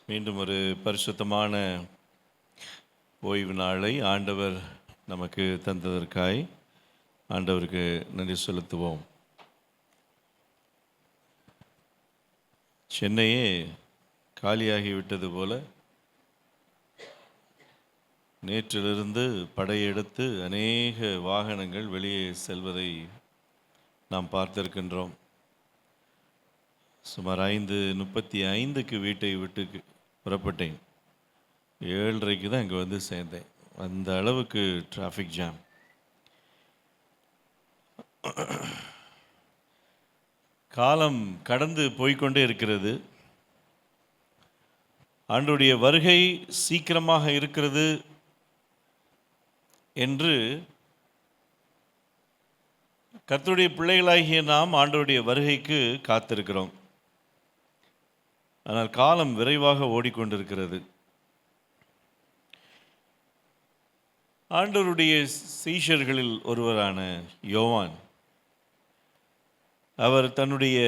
மீண்டும் ஒரு பரிசுத்தமான ஓய்வு நாளை ஆண்டவர் நமக்கு தந்ததற்காய் ஆண்டவருக்கு நன்றி செலுத்துவோம். சென்னையே காலியாகிவிட்டது போல நேற்றிலிருந்து படையெடுத்து அநேக வாகனங்கள் வெளியே செல்வதை நாம் பார்த்திருக்கின்றோம். சுமார் 5:35 வீட்டை விட்டு புறப்பட்டேன். 7:30 தான் இங்கே வந்து சேர்ந்தேன். அந்த அளவுக்கு டிராஃபிக் ஜாம். காலம் கடந்து போய்கொண்டே இருக்கிறது. ஆண்டவருடைய வருகை சீக்கிரமாக இருக்கிறது என்று கர்த்தருடைய பிள்ளைகளாகிய நாம் ஆண்டவருடைய வருகைக்கு காத்திருக்கிறோம். ஆனால் காலம் விரைவாக ஓடிக்கொண்டிருக்கிறது. ஆண்டவருடைய சீஷர்களில் ஒருவரான யோவான், அவர் தன்னுடைய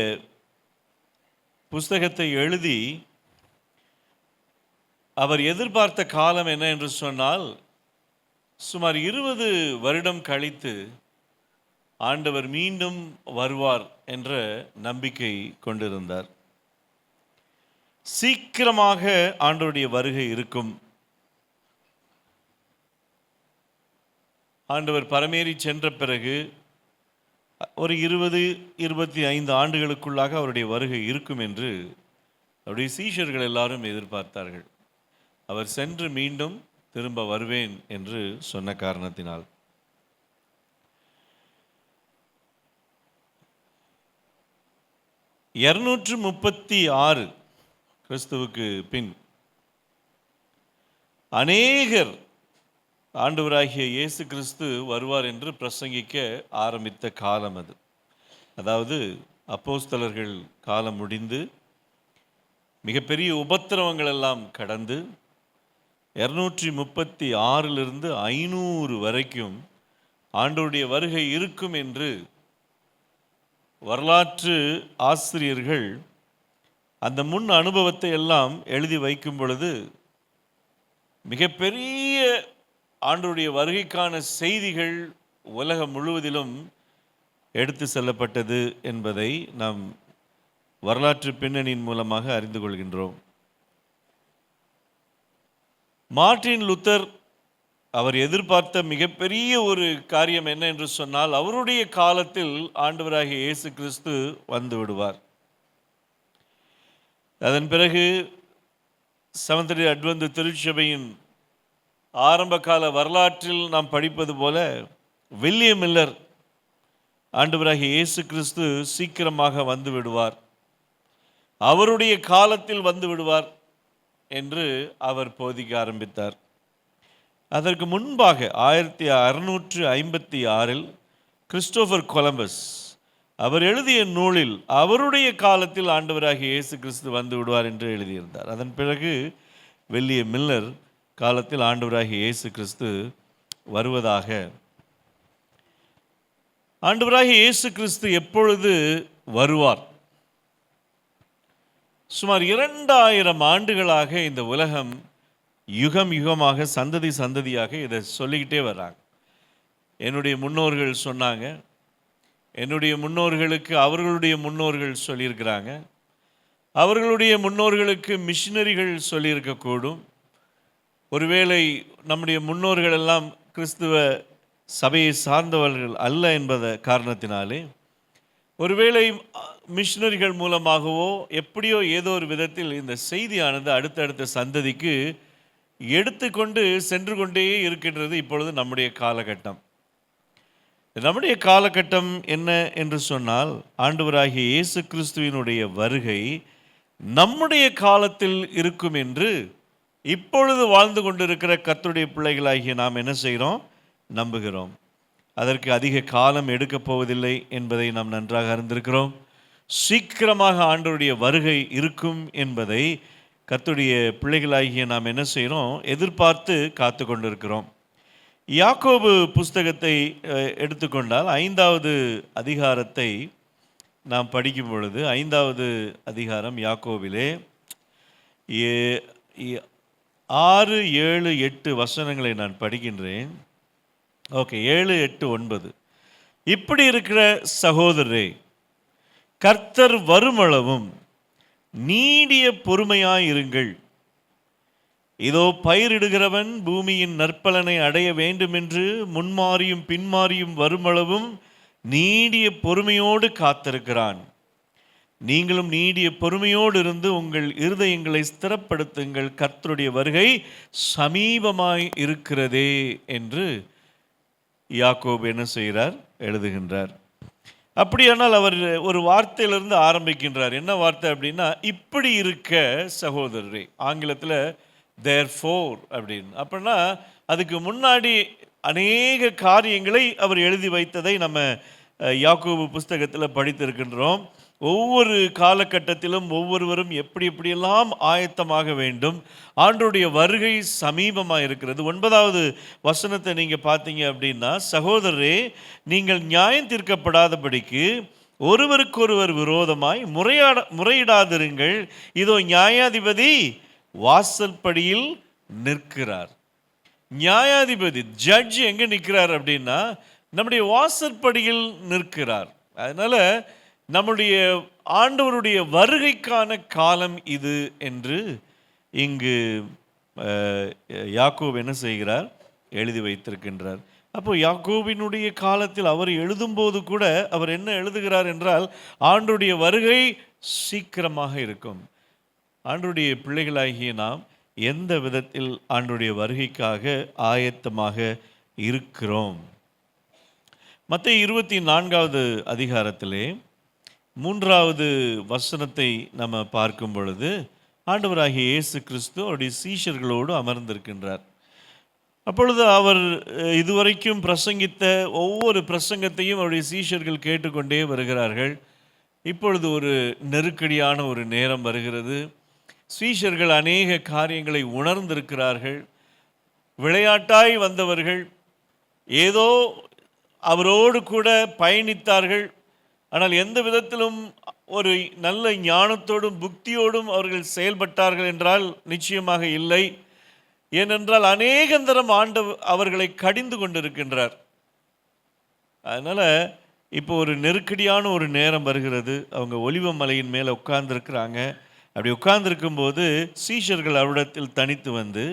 புஸ்தகத்தை எழுதி அவர் எதிர்பார்த்த காலம் என்ன என்று சொன்னால், சுமார் 20 வருடம் கழித்து ஆண்டவர் மீண்டும் வருவார் என்ற நம்பிக்கை கொண்டிருந்தார். சீக்கிரமாக ஆண்டவருடைய வருகை இருக்கும். ஆண்டவர் பரமேறி சென்ற பிறகு ஒரு 20-25 ஆண்டுகளுக்குள்ளாக அவருடைய வருகை இருக்கும் என்று அவருடைய சீஷர்கள் எல்லாரும் எதிர்பார்த்தார்கள். அவர் சென்று மீண்டும் திரும்ப வருவேன் என்று சொன்ன காரணத்தினால். (236) கிறிஸ்துவுக்கு பின் அநேகர் ஆண்டவராகிய இயேசு கிறிஸ்து வருவார் என்று பிரசங்கிக்க ஆரம்பித்த காலம் அது. அதாவது அப்போஸ்தலர்கள் காலம் முடிந்து மிகப்பெரிய உபத்திரவங்கள் எல்லாம் கடந்து 236 500 வரைக்கும் ஆண்டவருடைய வருகை இருக்கும் என்று வரலாற்று ஆசிரியர்கள் அந்த முன் அனுபவத்தை எல்லாம் எழுதி வைக்கும் பொழுது மிகப்பெரிய ஆண்டவருடைய வருகைக்கான செய்திகள் உலகம் முழுவதிலும் எடுத்து செல்லப்பட்டது என்பதை நாம் வரலாற்று பின்னணியின் மூலமாக அறிந்து கொள்கின்றோம். மார்ட்டின் லூத்தர் அவர் எதிர்பார்த்த மிகப்பெரிய ஒரு காரியம் என்ன என்று சொன்னால், அவருடைய காலத்தில் ஆண்டவராகிய இயேசு கிறிஸ்து வந்து விடுவார். அதன் பிறகு செவன்த் டே அட்வென்ட் திருச்சபையின் ஆரம்ப கால வரலாற்றில் நாம் படிப்பது போல வில்லியம் மில்லர் ஆண்டவராகிய இயேசு கிறிஸ்து சீக்கிரமாக வந்து விடுவார், அவருடைய காலத்தில் வந்து விடுவார் என்று அவர் போதிக்க ஆரம்பித்தார். அதற்கு முன்பாக 1656 கிறிஸ்டோபர் கொலம்பஸ் அவர் எழுதிய நூலில் அவருடைய காலத்தில் ஆண்டவராகிய இயேசு கிறிஸ்து வந்து விடுவார் என்று எழுதியிருந்தார். அதன் பிறகு வில்லியம் மில்லர் காலத்தில் ஆண்டவராகிய இயேசு கிறிஸ்து வருவதாக. ஆண்டவராகிய இயேசு கிறிஸ்து எப்பொழுது வருவார்? சுமார் 2000 ஆண்டுகளாக இந்த உலகம் யுகம் யுகமாக சந்ததி சந்ததியாக இதை சொல்லிக்கிட்டே வர்றாங்க. என்னுடைய முன்னோர்கள் சொன்னாங்க, என்னுடைய முன்னோர்களுக்கு அவர்களுடைய முன்னோர்கள் சொல்லியிருக்கிறாங்க, அவர்களுடைய முன்னோர்களுக்கு மிஷினரிகள் சொல்லியிருக்கக்கூடும். ஒருவேளை நம்முடைய முன்னோர்கள் எல்லாம் கிறிஸ்துவ சபையை சார்ந்தவர்கள் அல்ல என்பத காரணத்தினாலே ஒருவேளை மிஷினரிகள் மூலமாகவோ எப்படியோ ஏதோ ஒரு விதத்தில் இந்த செய்தியானது அடுத்தடுத்த சந்ததிக்கு எடுத்துக்கொண்டு சென்று கொண்டே இருக்கின்றது. இப்பொழுது நம்முடைய காலகட்டம். நம்முடைய காலகட்டம் என்ன என்று சொன்னால், ஆண்டவராகிய இயேசு கிறிஸ்துவினுடைய வருகை நம்முடைய காலத்தில் இருக்கும் என்று இப்பொழுது வாழ்ந்து கொண்டிருக்கிற கர்த்தருடைய பிள்ளைகளாகிய நாம் என்ன செய்கிறோம்? நம்புகிறோம். அதற்கு அதிக காலம் எடுக்கப் போவதில்லை என்பதை நாம் நன்றாக அறிந்திருக்கிறோம். சீக்கிரமாக ஆண்டவருடைய வருகை இருக்கும் என்பதை கர்த்தருடைய பிள்ளைகளாகிய நாம் என்ன செய்கிறோம்? எதிர்பார்த்து காத்து கொண்டிருக்கிறோம். யாக்கோபு புஸ்தகத்தை எடுத்துக்கொண்டால் 5வது அதிகாரத்தை நாம் படிக்கும் பொழுது, 5வது அதிகாரம் யாக்கோபிலே ஏ- ஏ- 6, 7, 8 வசனங்களை நான் படிக்கின்றேன். ஓகே, 7, 8, 9. இப்படி இருக்கிற சகோதரரே, கர்த்தர் வருமளவும் நீடிய பொறுமையாயிருங்கள். இதோ பயிரிடுகிறவன் பூமியின் நற்பலனை அடைய வேண்டுமென்று முன்மாறியும் பின்மாறியும் வருமளவும் நீடிய பொறுமையோடு காத்திருக்கிறான். நீங்களும் நீடிய பொறுமையோடு இருந்து உங்கள் இருதயங்களை ஸ்திரப்படுத்துங்கள், கர்த்தருடைய வருகை சமீபமாய் இருக்கிறதே என்று யாக்கோபு என்ன செய்கிறார்? எழுதுகின்றார். அப்படியானால் அவர் ஒரு வார்த்தையிலிருந்து ஆரம்பிக்கின்றார். என்ன வார்த்தை அப்படின்னா, இப்படி இருக்க சகோதரரே. ஆங்கிலத்தில் therefore அப்படின்னு. அப்படின்னா அதுக்கு முன்னாடி அநேக காரியங்களை அவர் எழுதி வைத்ததை நம்ம யாக்கோபு புஸ்தகத்தில் படித்திருக்கின்றோம். ஒவ்வொரு காலகட்டத்திலும் ஒவ்வொருவரும் எப்படி எப்படியெல்லாம் ஆயத்தமாக வேண்டும். ஆண்டவருடைய வருகை சமீபமாக இருக்கிறது. 9வது வசனத்தை நீங்கள் பார்த்தீங்க அப்படின்னா, சகோதரரே, நீங்கள் நியாயம் தீர்க்கப்படாதபடிக்கு ஒருவருக்கொருவர் விரோதமாய் முறையிடாதிருங்கள். இதோ நியாயாதிபதி வாசற்படியில் நிற்கிறார். நியாயாதிபதி, ஜட்ஜ் எங்கே நிற்கிறார் அப்படின்னா, நம்முடைய வாசற்படியில் நிற்கிறார். அதனால நம்முடைய ஆண்டவருடைய வருகைக்கான காலம் இது என்று இங்கு யாக்கோபு என்ன செய்கிறார்? எழுதி வைத்திருக்கின்றார். அப்போ யாக்கோபினுடைய காலத்தில் அவர் எழுதும்போது கூட அவர் என்ன எழுதுகிறார் என்றால், ஆண்டவருடைய வருகை சீக்கிரமாக இருக்கும். ஆண்டவருடைய பிள்ளைகளாகிய நாம் எந்த விதத்தில் ஆண்டவருடைய வருகைக்காக ஆயத்தமாக இருக்கிறோம்? மத்தேயு 24வது அதிகாரத்திலே 3வது வசனத்தை நம்ம பார்க்கும் பொழுது, ஆண்டவராகிய இயேசு கிறிஸ்து அவருடைய சீஷர்களோடு அமர்ந்திருக்கின்றார். அப்பொழுது அவர் இதுவரைக்கும் பிரசங்கித்த ஒவ்வொரு பிரசங்கத்தையும் அவருடைய சீஷர்கள் கேட்டுக்கொண்டே வருகிறார்கள். இப்பொழுது ஒரு நெருக்கடியான ஒரு நேரம் வருகிறது. சீஷர்கள் அநேக காரியங்களை உணர்ந்திருக்கிறார்கள். விளையாட்டாய் வந்தவர்கள் ஏதோ அவரோடு கூட பயணித்தார்கள். ஆனால் எந்த விதத்திலும் ஒரு நல்ல ஞானத்தோடும் புக்தியோடும் அவர்கள் செயல்பட்டார்கள் என்றால் நிச்சயமாக இல்லை. ஏனென்றால் அநேகந்தரம் ஆண்டவர் அவர்களை கடிந்து கொண்டிருக்கின்றார். அதனால் இப்போ ஒரு நெருக்கடியான ஒரு நேரம் வருகிறது. அவங்க ஒலிவ மலையின் மேலே உட்கார்ந்துருக்கிறாங்க. அப்படி உட்கார்ந்துருக்கும்போது சீஷர்கள் அவரிடத்தில் தனித்து வந்து,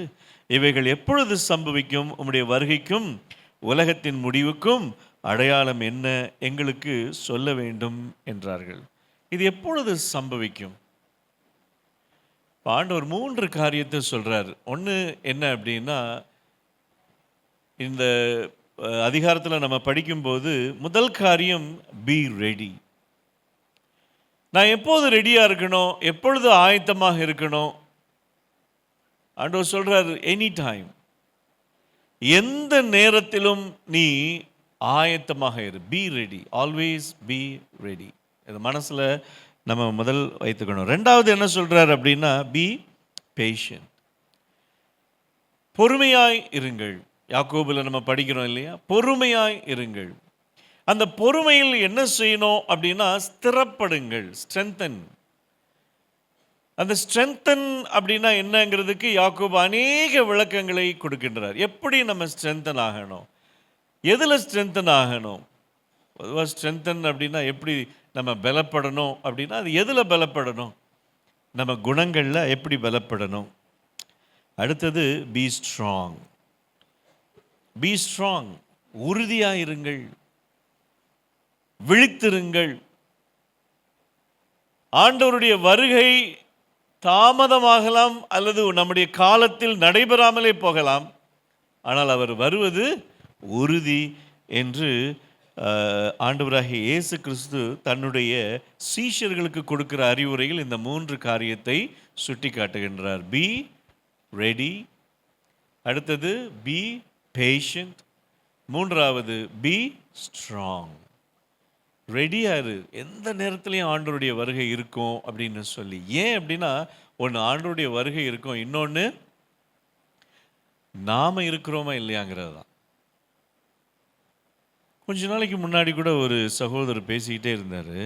இவைகள் எப்பொழுது சம்பவிக்கும்? உம்முடைய வருகைக்கும் உலகத்தின் முடிவுக்கும் அடையாளம் என்ன? எங்களுக்கு சொல்ல வேண்டும் என்றார்கள். இது எப்பொழுது சம்பவிக்கும்? ஆண்டவர் 3 காரியத்தை சொல்றார். ஒன்று என்ன அப்படின்னா, இந்த அதிகாரத்தில் நம்ம படிக்கும்போது முதல் காரியம் பி ரெடி. நான் எப்போது ரெடியாக இருக்கணும்? எப்பொழுது ஆயத்தமாக இருக்கணும்? ஆண்டவர் சொல்றார், எனி டைம், எந்த நேரத்திலும் நீ ஆயத்தமாக இரு. Be ready, always be ready. இது மனசில் நம்ம முதல் வைத்துக்கணும். 2வது என்ன சொல்றார் அப்படின்னா, பி பேஷண்ட், பொறுமையாய் இருங்கள். யாக்கோபுல நம்ம படிக்கிறோம் இல்லையா? பொறுமையாய் இருங்கள். அந்த பொறுமையில் என்ன செய்யணும் அப்படின்னா, ஸ்திரப்படுங்கள், ஸ்ட்ரென்தன். அந்த ஸ்ட்ரென்தன் அப்படின்னா என்னங்கிறதுக்கு யாக்கோபு அநேக விளக்கங்களை கொடுக்கின்றார். எப்படி நம்ம ஸ்ட்ரென்தன் ஆகணும், எதில் ஸ்ட்ரென்தன் ஆகணும்? பொதுவாக ஸ்ட்ரென்தன் அப்படின்னா எப்படி நம்ம பலப்படணும் அப்படின்னா, அது எதில் பலப்படணும்? நம்ம குணங்களில் எப்படி பலப்படணும்? அடுத்தது பி ஸ்ட்ராங். பி ஸ்ட்ராங், உறுதியாக இருங்கள், விழித்திருங்கள். ஆண்டவருடைய வருகை தாமதமாகலாம் அல்லது நம்முடைய காலத்தில் நடைபெறாமலே போகலாம். ஆனால் அவர் வருவது உறுதி என்று ஆண்டவராகிய இயேசு கிறிஸ்து தன்னுடைய சீஷர்களுக்கு கொடுக்கிற அறிவுரையில் இந்த 3 காரியத்தை சுட்டி காட்டுகின்றார். பி ரெடி, அடுத்தது பி பேஷண்ட், 3வது பி ஸ்ட்ராங். ரெடியாரு, எந்த நேரத்துலையும் ஆண்டவருடைய வருகை இருக்கும் அப்படின்னு சொல்லி. ஏன் அப்படின்னா, ஒன்று ஆண்டவருடைய வருகை இருக்கும், இன்னொன்று நாம் இருக்கிறோமா இல்லையாங்கிறது தான். கொஞ்ச நாளைக்கு முன்னாடி கூட ஒரு சகோதரர் பேசிக்கிட்டே இருந்தார்.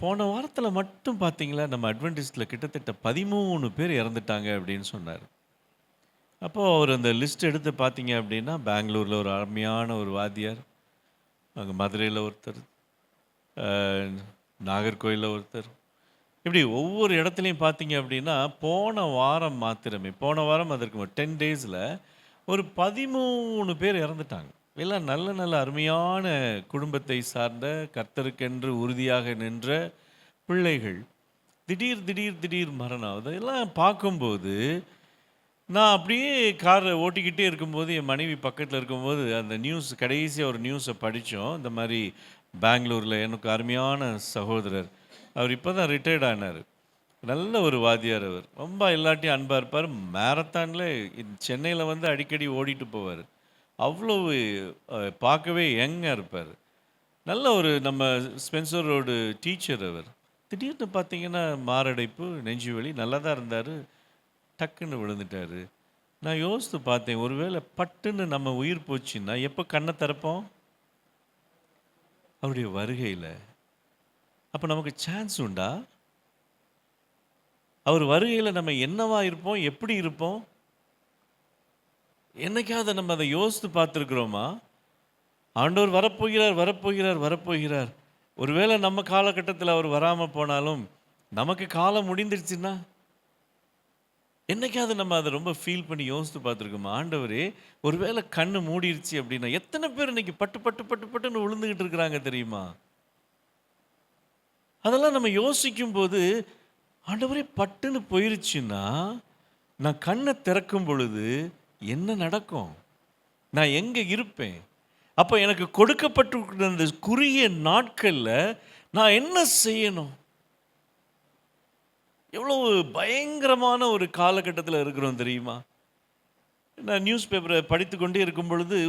போன வாரத்தில மட்டும் பார்த்தீங்களா, நம்ம அட்வென்டிஸ்ட்ல கிட்டத்தட்ட 13 பேர் இறந்துட்டாங்க அப்படின்னு சொன்னாரு. அப்போ அவரு அந்த லிஸ்ட் எடுத்து பார்த்தீங்க அப்படின்னா, பெங்களூர்ல ஒரு அருமையான ஒரு வாத்தியார், அங்க மதுரையில ஒருத்தர், அ நாகர்கோயில்ல ஒருத்தர், இப்படி ஒவ்வொரு இடத்துலயும் பார்த்தீங்க அப்படின்னா, போன வாரம் அதற்கு 10 டேஸ்ல ஒரு 13 பேர் இறந்துட்டாங்க. எல்லாம் நல்ல நல்ல அருமையான குடும்பத்தை சார்ந்த, கர்த்தருக்கென்று உறுதியாக நின்ற பிள்ளைகள். திடீர் மரணம். அதெல்லாம் பார்க்கும்போது, நான் அப்படியே கார ஓட்டிக்கிட்டே இருக்கும்போது, என் மனைவி பக்கத்தில இருக்கும்போது, அந்த நியூஸ் கடைசியா ஒரு நியூஸ படிச்சோம். இந்த மாரி பெங்களூர்ல எனக்கு அருமையான சகோதரர். அவர் இப்ப தான் ரிட்டயர்ட் ஆனாரு. நல்ல ஒரு வாத்தியார் அவர். ரொம்ப எல்லார்ட்டயும் அன்பா இருப்பாரு. மாரத்தான்ல சென்னையில வந்து அடிக்கடி ஓடிட்டு போவாரு. அவ்வளவு பார்க்கவே யங்கா இருப்பாரு. நல்ல ஒரு நம்ம ஸ்பென்சர் ரோடு டீச்சர் அவர். திடீர்னு பார்த்தீங்கன்னா, மாரடைப்பு, நெஞ்சு வலி நல்லா தான் இருந்தாரு. டக்குன்னு விழுந்துட்டாரு. நான் யோசித்து பார்த்தேன், ஒருவேளை பட்டுன்னு நம்ம உயிர் போச்சுன்னா, எப்போ கண்ண திறப்போம்? அவருடைய வருகையில. அப்ப நமக்கு சான்ஸ் உண்டா? அவர் வருகையில நம்ம என்னவா இருப்போம்? எப்படி இருப்போம்? என்னைக்காவது நம்ம அத யோசித்து பார்த்துருக்கிறோமா? ஆண்டவர் வரப்போகிறார். ஒருவேளை நம்ம காலகட்டத்தில அவர் வராம போனாலும், நமக்கு காலம் முடிந்துருச்சுன்னா, என்னைக்காவது நம்ம அத ரொம்ப ஃபீல் பண்ணி யோசித்து பார்த்துருக்கோமா? ஆண்டவரே, ஒருவேளை கண்ணு மூடிருச்சு அப்படின்னா, எத்தன பேர் இன்னைக்கு பட்டுன்னு விழுந்துகிட்டு இருக்கிறாங்க தெரியுமா? அதெல்லாம் நம்ம யோசிக்கும்போது, ஆண்டவரே பட்டுன்னு போயிருச்சுன்னா, நான் கண்ண திறக்கும் பொழுது என்ன நடக்கும்? நான் எங்க இருப்பேன்? அப்ப எனக்கு கொடுக்கப்பட்டிருக்கிற அந்த குறுகிய நாட்கள்ல நான் என்ன செய்யணும்? எவ்வளவு பயங்கரமான ஒரு காலகட்டத்தில இருக்கிறோம் தெரியுமா? நான் நியூஸ் பேப்பர படித்துக்கொண்டே இருக்கும் பொழுது,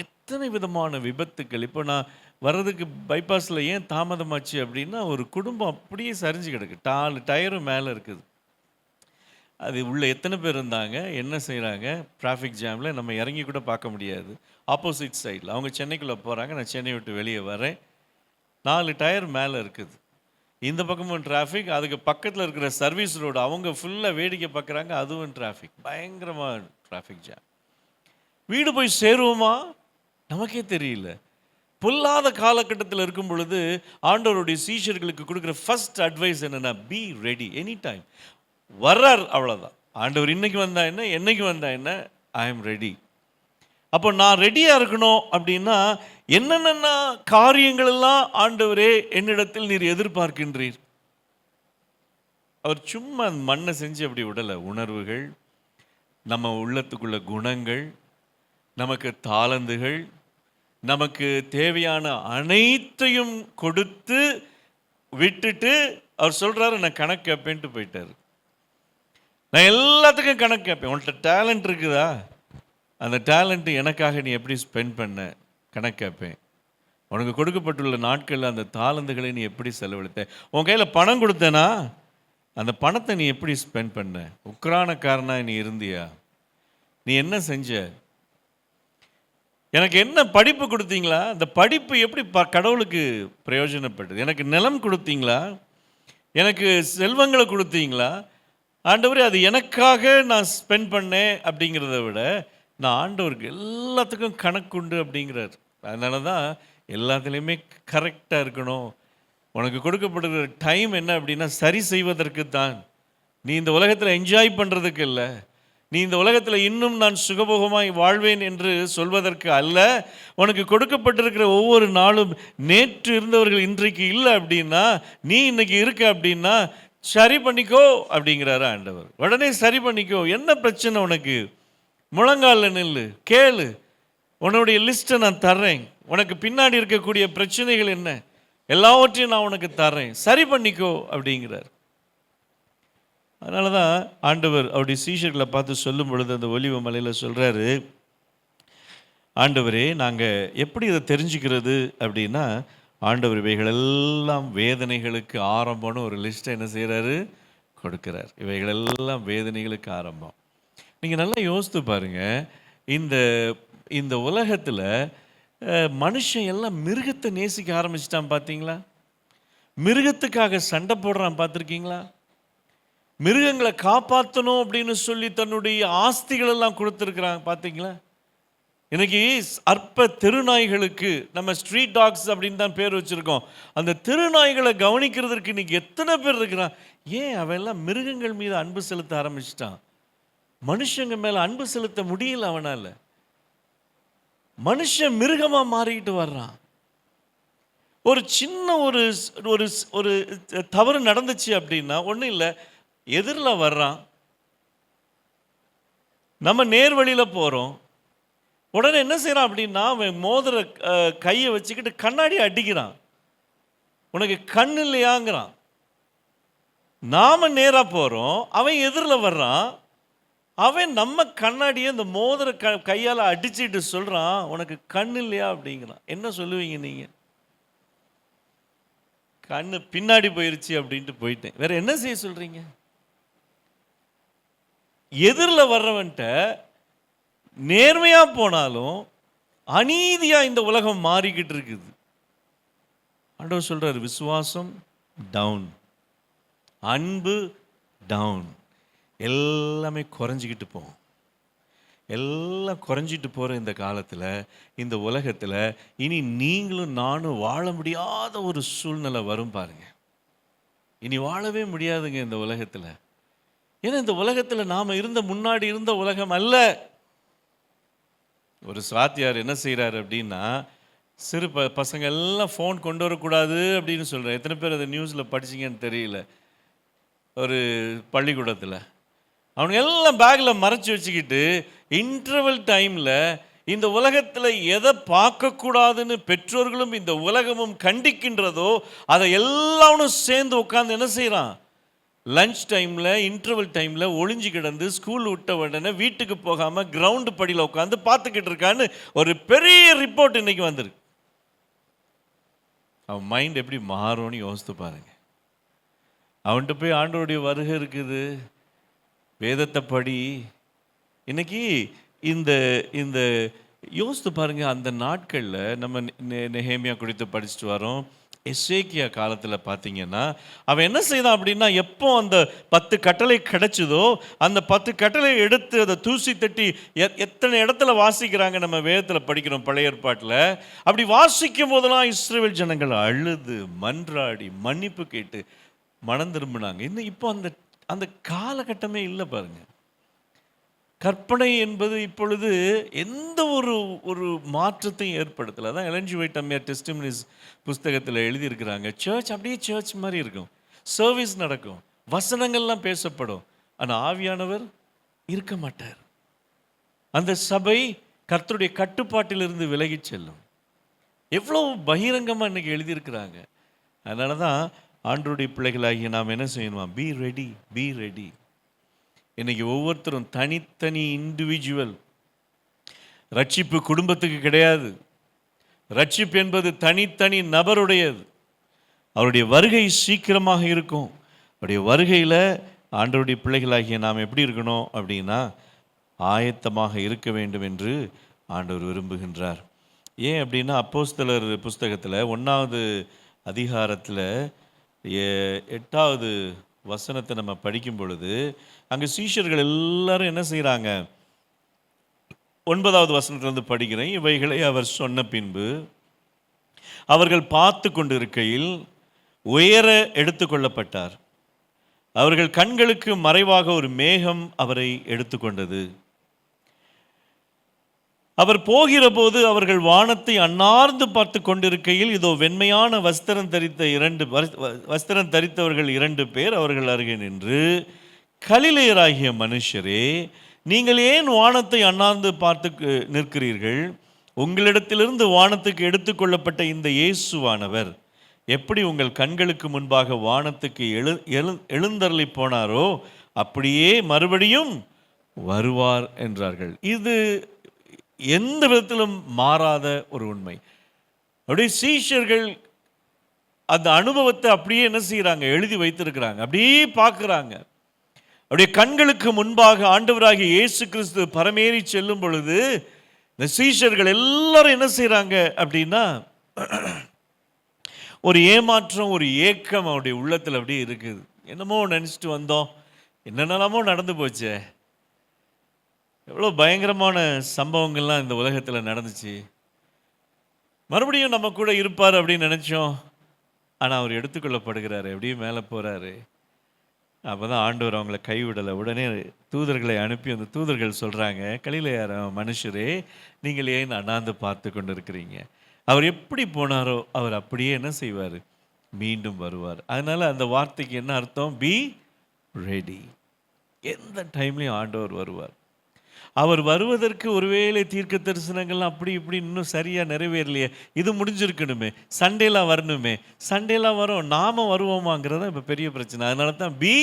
எத்தனை விதமான விபத்துக்கள். இப்போ நான் வர்றதுக்கு பைபாஸ்ல ஏன் தாமதமாச்சு அப்படின்னா, ஒரு குடும்பம் அப்படியே சரிஞ்சு கிடக்கு. 4 டயரும் மேல இருக்குது. அது உள்ள எத்தனை பேர் இருந்தாங்க? என்ன செய்றாங்க? டிராஃபிக் ஜாம்ல நம்ம இறங்கி கூட பார்க்க முடியாது. ஆப்போசிட் சைட்ல. அவங்க சென்னைக்குள்ள போறாங்க. நான் சென்னைய விட்டு வெளிய வரேன். 4 டயர் மேல இருக்குது. இந்த பக்கமும் டிராஃபிக். அதுக்கு பக்கத்துல இருக்கிற சர்வீஸ் ரோடு. அவங்க ஃபுல்லா வேடிக்கை பார்க்குறாங்க. அதுவும் டிராஃபிக். பயங்கரமா டிராஃபிக் ஜாம். வீடு போய் சேருவோமா? நமக்கே தெரியல. பொல்லாத காலகட்டத்தில இருக்கும் பொழுது, ஆண்டவருடைய சீஷர்களுக்கு குடுக்கிற ஃபர்ஸ்ட் அட்வைஸ் என்னன்னா, பி ரெடி எனி டைம். வர்றார் அவ்வளோதான். ஆண்டவர் இன்னைக்கு வந்தா என்ன? என்னைக்கு வந்தா என்ன? ஐ அம் ரெடி. அப்போ நான் ரெடியா இருக்கணும் அப்படின்னா, என்னென்ன காரியங்கள் எல்லாம் ஆண்டவரே என்னிடத்தில் நீர் எதிர்பார்க்கின்றீர்? அவர் சும்மா மண்ண செஞ்சு அப்படி விடல. உணர்வுகள், நம்ம உள்ளத்துக்குள்ள குணங்கள், நமக்கு தாளந்துகள், நமக்கு தேவையான அனைத்தையும் கொடுத்து விட்டுட்டு அவர் சொல்றாரு, நான் கணக்கு கேட்பேன்ட்டு போயிட்டாரு. நான் எல்லாத்துக்கும் கணக்கு கேட்பேன். உன்கிட்ட டேலண்ட் இருக்குதா? அந்த டேலண்ட் எனக்காக நீ எப்படி ஸ்பெண்ட் பண்ண? கணக்கு கேட்பேன். உனக்கு கொடுக்கப்பட்டுள்ள நாட்களில் அந்த தாளந்துகளை நீ எப்படி செலவழித்த? உன் கையில் பணம் கொடுத்தேனா? அந்த பணத்தை நீ எப்படி ஸ்பெண்ட் பண்ண? உக்ரானக்காரனா நீ இருந்தியா? நீ என்ன செஞ்ச? எனக்கு என்ன படிப்பு கொடுத்தீங்களா? அந்த படிப்பு எப்படி கடவுளுக்கு பிரயோஜனப்பட்டது? எனக்கு நிலம் கொடுத்தீங்களா? எனக்கு செல்வங்களை கொடுத்தீங்களா? ஆண்டவரே அது எனக்காக நான் ஸ்பெண்ட் பண்ணேன் அப்படிங்கிறத விட, நான் ஆண்டவருக்கு எல்லாத்துக்கும் கணக்குண்டு அப்படிங்கிறார். அதனால தான் எல்லாத்துலேயுமே கரெக்டாக இருக்கணும். உனக்கு கொடுக்கப்படுகிற டைம் என்ன அப்படின்னா, சரி செய்வதற்கு தான். நீ இந்த உலகத்தில் என்ஜாய் பண்ணுறதுக்கு இல்லை. நீ இந்த உலகத்தில் இன்னும் நான் சுகபோகமாய் வாழ்வேன் என்று சொல்வதற்கு அல்ல. உனக்கு கொடுக்கப்பட்டிருக்கிற ஒவ்வொரு நாளும் நேற்று இருந்தவர்கள் இன்றைக்கு இல்லை அப்படின்னா, நீ இன்னைக்கு இருக்க அப்படின்னா, சரி பண்ணிக்கோ அப்படிங்கிறாரு ஆண்டவர். உடனே சரி பண்ணிக்கோ. என்ன பிரச்சனை உனக்கு? முழங்கால நில்லு, கேளு. உன்னுடைய லிஸ்ட்டை நான் தர்றேன். உனக்கு பின்னாடி இருக்கக்கூடிய பிரச்சனைகள் என்ன? எல்லாவற்றையும் நான் உனக்கு தர்றேன். சரி பண்ணிக்கோ அப்படிங்கிறார். அதனால தான் ஆண்டவர் அவருடைய சீஷர்களை பார்த்து சொல்லும் பொழுது அந்த ஒலிவ மலையில் சொல்கிறாரு, ஆண்டவரே நாங்கள் எப்படி இதை தெரிஞ்சுக்கிறது அப்படின்னா, ஆண்டவர் இவைகளெல்லாம் வேதனைகளுக்கு ஆரம்பம்னு ஒரு லிஸ்ட்டை என்ன செய்கிறாரு? கொடுக்கிறார். இவைகளெல்லாம் வேதனைகளுக்கு ஆரம்பம். நீங்கள் நல்லா யோசித்து பாருங்கள். இந்த இந்த உலகத்தில் மனுஷன் எல்லாம் மிருகத்தை நேசிக்க ஆரம்பிச்சிட்டான் பார்த்தீங்களா? மிருகத்துக்காக சண்டை போடுறான், பார்த்துருக்கீங்களா? மிருகங்களை காப்பாற்றணும் அப்படின்னு சொல்லி தன்னுடைய ஆஸ்திகள் எல்லாம் கொடுத்துருக்குறாங்க, பார்த்தீங்களா? இன்னைக்கு அற்ப தெருநாய்களுக்கு நம்ம ஸ்ட்ரீட் டாக்ஸ் அப்படின்னு தான் பேர் வச்சுருக்கோம். அந்த தெருநாய்களை கவனிக்கிறதுக்கு இன்னைக்கு எத்தனை பேர் இருக்கிறான்? ஏன் அவெல்லாம் மிருகங்கள் மீது அன்பு செலுத்த ஆரம்பிச்சிட்டான். மனுஷங்க மேலே அன்பு செலுத்த முடியல அவனால். மனுஷன் மிருகமாக மாறிக்கிட்டு வர்றான். ஒரு சின்ன ஒரு ஒரு ஒரு தவறு நடந்துச்சு அப்படின்னா ஒன்றும் இல்லை, எதிரில் வர்றான், நம்ம நேர் வழியில் போகிறோம், உடனே என்ன செய்கிறான் அப்படின்னா அவன் மோதிர கையை வச்சுக்கிட்டு கண்ணாடி அடிக்கிறான். உனக்கு கண் இல்லையாங்கிறான். நாம நேராக போகிறோம், அவன் எதிரில் வர்றான், அவன் நம்ம கண்ணாடியை இந்த மோதிர கையால் அடிச்சுட்டு சொல்கிறான், உனக்கு கண் இல்லையா அப்படிங்கிறான். என்ன சொல்லுவீங்க நீங்கள்? கண்ணு பின்னாடி போயிருச்சு அப்படின்ட்டு போயிட்டேன். வேற என்ன செய்ய சொல்றீங்க? எதிரில் வர்றவன்ட்ட நேர்மையா போனாலும் அநீதியா இந்த உலகம் மாறிக்கிட்டு இருக்குது. ஆண்டவர் சொல்றாரு, விசுவாசம் டவுன், அன்பு டவுன், எல்லாமே குறைஞ்சிக்கிட்டு போகும். எல்லாம் குறைஞ்சிட்டு போகிற இந்த காலத்தில், இந்த உலகத்தில் இனி நீங்களும் நானும் வாழ முடியாத ஒரு சூழ்நிலை வரும் பாருங்க. இனி வாழவே முடியாதுங்க இந்த உலகத்தில். ஏன்னா இந்த உலகத்தில் நாம் இருந்த முன்னாடி இருந்த உலகம் அல்ல. ஒரு சாத்தியார் என்ன செய்கிறார் அப்படின்னா, சிறு பசங்க எல்லாம் ஃபோன் கொண்டு வரக்கூடாது அப்படின்னு சொல்கிறார். எத்தனை பேர் அதை நியூஸில் படிச்சிங்கன்னு தெரியல. ஒரு பள்ளிக்கூடத்தில் அவனுங்க எல்லாம் பேக்கில் மறைச்சி வச்சுக்கிட்டு இன்டர்வல் டைமில் இந்த உலகத்தில் எதை பார்க்கக்கூடாதுன்னு பெற்றோர்களும் இந்த உலகமும் கண்டிக்கின்றதோ அதை எல்லாரும் சேர்ந்து உட்காந்து என்ன செய்கிறான், லஞ்ச் டைமில் இன்டர்வல் டைமில் ஒளிஞ்சு கிடந்து ஸ்கூல் விட்ட உடனே வீட்டுக்கு போகாமல் கிரவுண்டு படியில் உட்காந்து பார்த்துக்கிட்டு இருக்கான்னு ஒரு பெரிய ரிப்போர்ட் இன்னைக்கு வந்திருக்கு. அவன் மைண்ட் எப்படி மாறும்னு யோசித்து பாருங்க. அவன்கிட்ட போய் ஆண்டவருடைய வருகை இருக்குது, வேதத்தை படி. இன்னைக்கு இந்த இந்த யோசித்து பாருங்க. அந்த நாட்களில் நம்ம நெகேமியா குறித்து படிச்சுட்டு வரோம். எசேக்கியா காலத்தில் பார்த்தீங்கன்னா அவன் என்ன செய்தான் அப்படின்னா, எப்போ அந்த 10 கட்டளை கிடைச்சதோ அந்த 10 கட்டளை எடுத்து அதை தூசி தட்டி எத்தனை இடத்துல வாசிக்கிறாங்க, நம்ம வேதத்தில் படிக்கிறோம் பழைய ஏற்பாட்டில். அப்படி வாசிக்கும் போதெல்லாம் இஸ்ரவேல் ஜனங்கள் அழுது மன்றாடி மன்னிப்பு கேட்டு மனம் திரும்பினாங்க. இன்னும் இப்போ அந்த அந்த காலகட்டமே இல்லை பாருங்க. கற்பனை என்பது இப்பொழுது எந்த ஒரு மாற்றத்தையும் ஏற்படுத்தலை. அதான் எலன் ஜி ஒயிட் அம்மையார் டெஸ்டிமனிஸ் புஸ்தகத்தில் எழுதியிருக்கிறாங்க. சர்ச் அப்படியே சர்ச் மாதிரி இருக்கும், சர்வீஸ் நடக்கும், வசனங்கள்லாம் பேசப்படும், ஆனால் ஆவியானவர் இருக்க மாட்டார். அந்த சபை கர்த்தருடைய கட்டுப்பாட்டிலிருந்து விலகி செல்லும். எவ்வளோ பகிரங்கமாக இன்னைக்கு எழுதியிருக்கிறாங்க. அதனால தான் ஆண்டவருடைய பிள்ளைகளாகிய நாம் என்ன செய்யணுமா, பி ரெடி, பி ரெடி. இன்னைக்கு ஒவ்வொருத்தரும் தனித்தனி இண்டிவிஜுவல். ரட்சிப்பு குடும்பத்துக்கு கிடையாது. ரட்சிப்பு என்பது தனித்தனி நபருடையது. அவருடைய வருகை சீக்கிரமாக இருக்கும். அவருடைய வருகையில் ஆண்டவருடைய பிள்ளைகளாகிய நாம் எப்படி இருக்கணும் அப்படின்னா, ஆயத்தமாக இருக்க வேண்டும் என்று ஆண்டவர் விரும்புகின்றார். ஏன் அப்படின்னா, அப்போஸ்தலர் புஸ்தகத்தில் 1வது அதிகாரத்தில் 8வது வசனத்தை நம்ம படிக்கும் பொழுது அங்கே சீஷர்கள் எல்லாரும் என்ன செய்கிறாங்க, 9வது வசனத்திலிருந்து படிக்கிறேன். இவைகளை அவர் சொன்ன பின்பு அவர்கள் பார்த்து கொண்டிருக்கையில் உயர எடுத்துக்கொள்ளப்பட்டார். அவர்கள் கண்களுக்கு மறைவாக ஒரு மேகம் அவரை எடுத்துக்கொண்டது. அவர் போகிற போது அவர்கள் வானத்தை அண்ணார்ந்து பார்த்து கொண்டிருக்கையில் இதோ வெண்மையான வஸ்திரம் தரித்தவர்கள் 2 பேர் அவர்கள் அருகே நின்று, கலிலேயராகிய மனுஷரே, நீங்கள் ஏன் வானத்தை அண்ணார்ந்து பார்த்து நிற்கிறீர்கள்? உங்களிடத்திலிருந்து வானத்துக்கு எடுத்துக்கொள்ளப்பட்ட இந்த இயேசுவானவர் எப்படி உங்கள் கண்களுக்கு முன்பாக வானத்துக்கு எழுந்தருளி போனாரோ அப்படியே மறுபடியும் வருவார் என்றார்கள். இது எந்த விதத்திலும் மாறாத ஒரு உண்மை. அப்படியே சீஷர்கள் அந்த அனுபவத்தை அப்படியே என்ன செய்கிறாங்க, எழுதி வைத்திருக்கிறாங்க. அப்படியே பார்க்குறாங்க. அப்படியே கண்களுக்கு முன்பாக ஆண்டவராகிய இயேசு கிறிஸ்து பரமேறி செல்லும் பொழுது இந்த சீஷர்கள் எல்லாரும் என்ன செய்கிறாங்க அப்படின்னா, ஒரு ஏமாற்றம், ஒரு ஏக்கம் அவருடைய உள்ளத்தில் அப்படியே இருக்குது. என்னமோ நினச்சிட்டு வந்தோம், என்னென்னலாமோ நடந்து போச்சே, எவ்வளோ பயங்கரமான சம்பவங்கள்லாம் இந்த உலகத்தில் நடந்துச்சு. மறுபடியும் நம்ம கூட இருப்பார் அப்படின்னு நினச்சோம். ஆனால் அவர் எடுத்துக்கொள்ளப்படுகிறாரு, எப்படியும் மேலே போகிறாரு. அப்போ தான் ஆண்டவர் அவங்கள கைவிடலை. உடனே தூதர்களை அனுப்பி அந்த தூதர்கள் சொல்கிறாங்க, கலிலேயர் மனுஷரே, நீங்கள் ஏன் அண்ணாந்து பார்த்து கொண்டு இருக்கிறீங்க? அவர் எப்படி போனாரோ அவர் அப்படியே என்ன செய்வார்? மீண்டும் வருவார். அதனால் அந்த வார்த்தைக்கு என்ன அர்த்தம்? Be ready. எந்த டைம்லையும் ஆண்டவர் வருவார். அவர் வருவதற்கு ஒருவேளை தீர்க்க தரிசனங்கள்லாம் அப்படி இப்படி இன்னும் சரியாக நிறைவேறலையே, இது முடிஞ்சிருக்கணுமே, சண்டேலாம் வரணுமே, சண்டேலாம் வரும், நாம வருவோமாங்கிறத இப்போ பெரிய பிரச்சனை. அதனால தான் பி